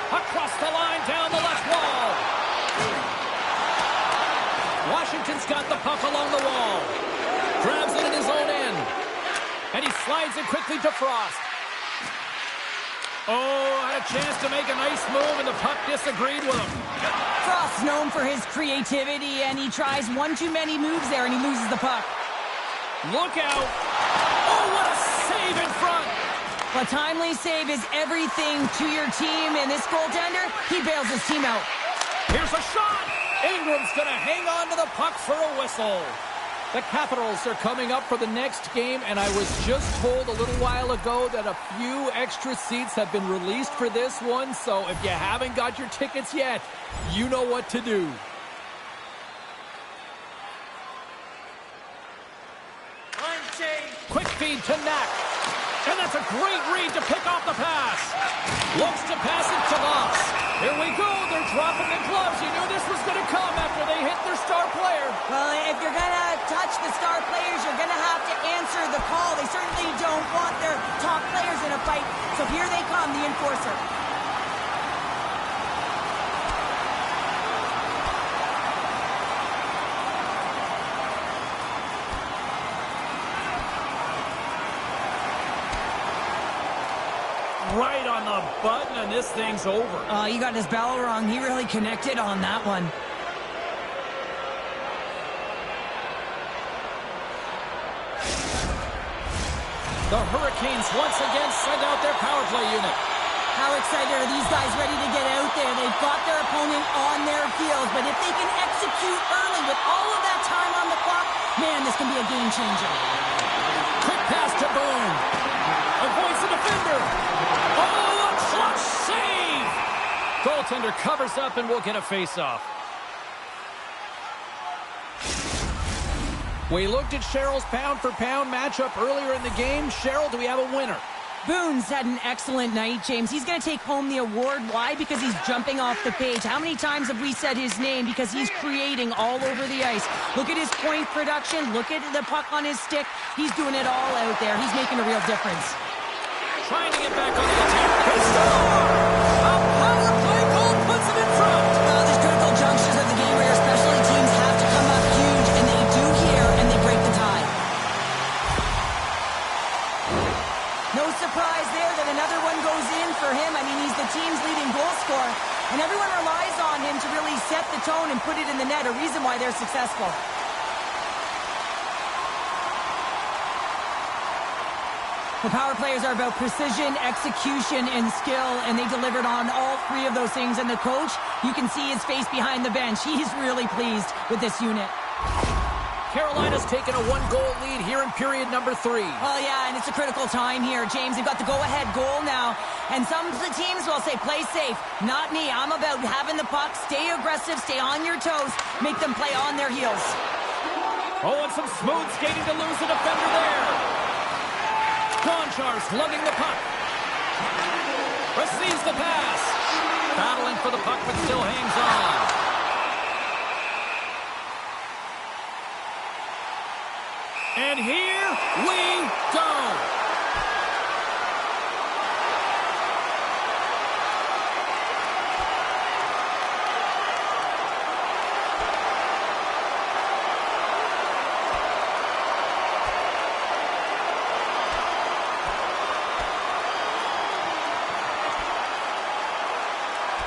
Across the line, down the left wall. Washington's got the puck along the wall. Grabs it in his own end. And he slides it quickly to Frost. Oh, had a chance to make a nice move, and the puck disagreed with him. Frost's known for his creativity, and he tries one too many moves there, and he loses the puck. Look out. Oh, what a save in front. A timely save is everything to your team, and this goaltender, he bails his team out. Here's a shot. Ingram's going to hang on to the puck for a whistle. The Capitals are coming up for the next game, and I was just told a little while ago that a few extra seats have been released for this one, so if you haven't got your tickets yet, you know what to do. Quick feed to Knack. And that's a great read to pick off the pass. Looks to pass it to Moss. Here we go. They're dropping the gloves. You knew this was going to come after they hit their star player. Well, if you're going to touch the star players, you're going to have to answer the call. They certainly don't want their top players in a fight. So here they come, the enforcer. Right on the button, and this thing's over. Oh, he got his bell wrong. He really connected on that one. The Hurricanes once again send out their power play unit. How excited are these guys ready to get out there? They've got their opponent on their heels, but if they can execute early with all of that time on the clock, man, this can be a game changer. Quick pass to Boone. Avoids the defender. Oh, a clutch save! Goaltender covers up and will get a face-off. We looked at Cheryl's pound-for-pound matchup earlier in the game. Cheryl, do we have a winner? Boone's had an excellent night, James. He's going to take home the award. Why? Because he's jumping off the page. How many times have we said his name? Because he's creating all over the ice. Look at his point production. Look at the puck on his stick. He's doing it all out there. He's making a real difference. Trying to get back on the attack. They score! A power play goal puts him in front. Well, there's critical junctures of the game where your specialty teams have to come up huge, and they do here, and they break the tie. No surprise there that another one goes in for him. I mean, he's the team's leading goal scorer, and everyone relies on him to really set the tone and put it in the net, a reason why they're successful. The power players are about precision, execution, and skill, and they delivered on all three of those things. And the coach, you can see his face behind the bench. He's really pleased with this unit. Carolina's taken a one-goal lead here in period number 3. Well, yeah, and it's a critical time here, James. They've got the go-ahead goal now, and some of the teams will say, play safe. Not me. I'm about having the puck, stay aggressive, stay on your toes, make them play on their heels. Oh, and some smooth skating to lose the defender there. Gonchar slugging the puck. Receives the pass. Battling for the puck, but still hangs on. And here we go.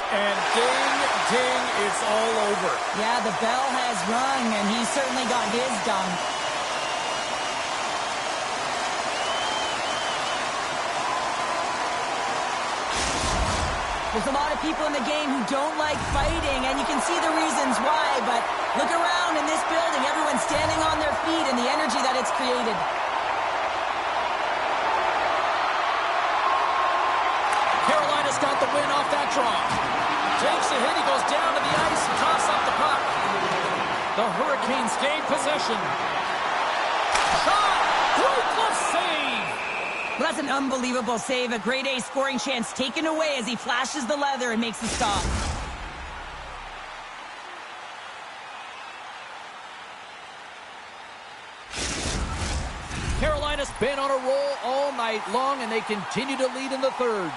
And ding, ding, it's all over. Yeah, the bell has rung, and he's certainly got his done. There's a lot of people in the game who don't like fighting, and you can see the reasons why, but look around in this building. Everyone's standing on their feet and the energy that it's created. Carolina's got the win off that draw. Takes a hit, he goes down to the ice and toss up the puck. The Hurricanes gain possession. Shot! Great glove save! Well, that's an unbelievable save. A grade A scoring chance taken away as he flashes the leather and makes the stop. Carolina's been on a roll all night long, and they continue to lead in the third.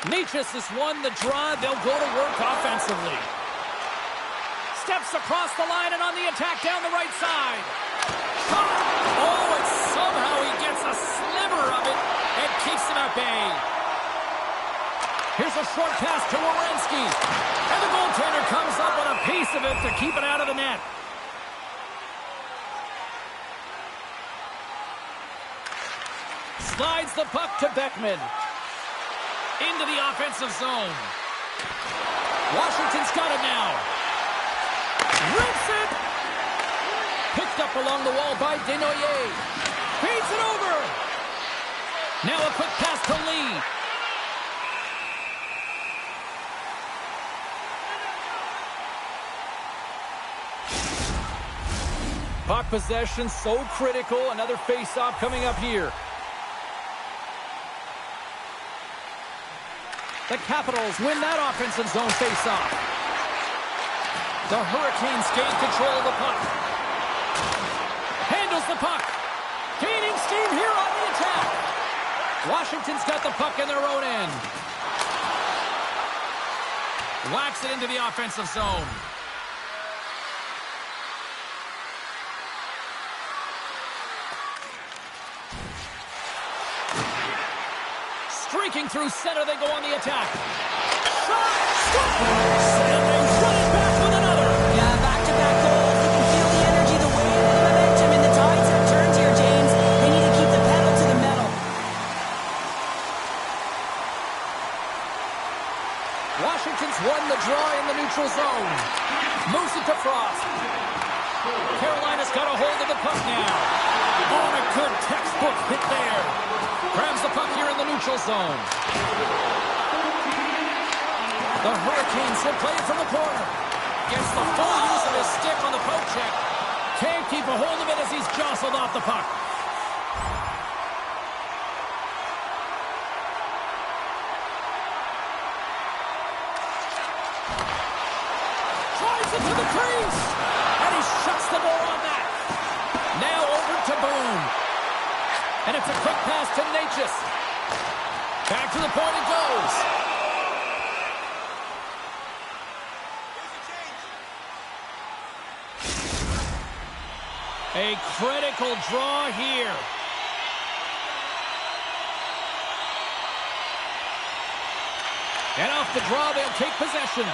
Nietzsche's has won the draw. They'll go to work offensively. Steps across the line and on the attack down the right side. Shot! Oh, and somehow he gets a sliver of it and keeps him at bay. Here's a short pass to Werenski. And the goaltender comes up with a piece of it to keep it out of the net. Slides the puck to Beckman. Into the offensive zone. Washington's got it now. Rips it! Picked up along the wall by Desnoyers. Feeds it over. Now a quick pass to Lee. Puck possession so critical. Another face-off coming up here. The Capitals win that offensive zone face-off. The Hurricanes gain control of the puck. Handles the puck. Gaining steam here on the attack. Washington's got the puck in their own end. Whacks it into the offensive zone. Streaking through center, they go on the attack. Shot! Score! And they run it back with another. Yeah, back-to-back goals. You can feel the energy, the wave, and the momentum, and the tides have turned here, James. They need to keep the pedal to the metal. Washington's won the draw in the neutral zone. Moves it to Frost. Carolina's got a hold of the puck now. Oh, a good textbook hit there. Grabs the puck here in the neutral zone. The Hurricanes will play it from the corner. Gets the full use of his stick on the poke check. Can't keep a hold of it as he's jostled off the puck. Drives it to the crease. And he shuts the door on that. Now over to Boone. And it's a quick pass to Natchez. Back to the point it goes. A critical draw here. And off the draw, they'll take possession.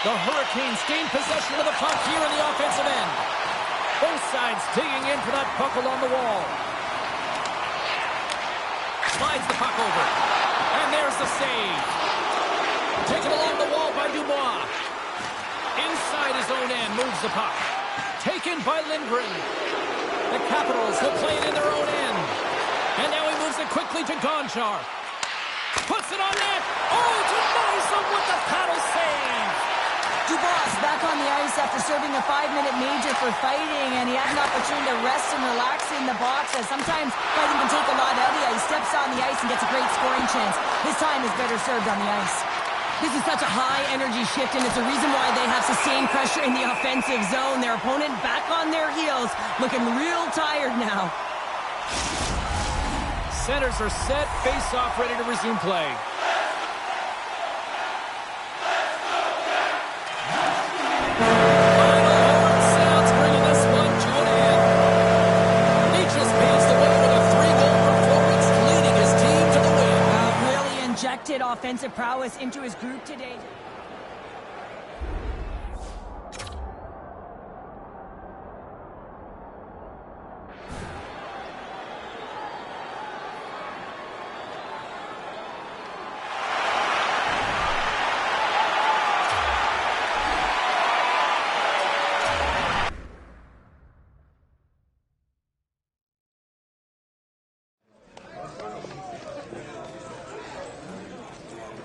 The Hurricanes gain possession of the puck here in the offensive end. Both sides digging in for that puck along the wall. Slides the puck over. And there's the save. Taken along the wall by Dubois. Inside his own end, moves the puck. Taken by Lindgren. The Capitals will play it in their own end. And now he moves it quickly to Gonchar. Puts it on net. Oh, denies him with the paddle save. Dubois back on the ice after serving a 5-minute major for fighting, and he had an opportunity to rest and relax in the box, as sometimes fighting can take a lot out of you. He steps on the ice and gets a great scoring chance. His time is better served on the ice. This is such a high-energy shift, and it's a reason why they have sustained pressure in the offensive zone. Their opponent back on their heels, looking real tired now. Centers are set, face-off ready to resume play. Offensive prowess into his group today.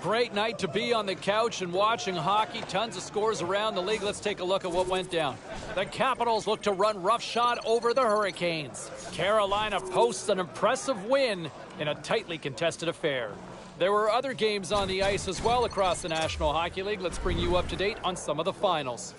Great night to be on the couch and watching hockey. Tons of scores around the league. Let's take a look at what went down. The Capitals look to run roughshod over the Hurricanes. Carolina posts an impressive win in a tightly contested affair. There were other games on the ice as well across the National Hockey League. Let's bring you up to date on some of the finals.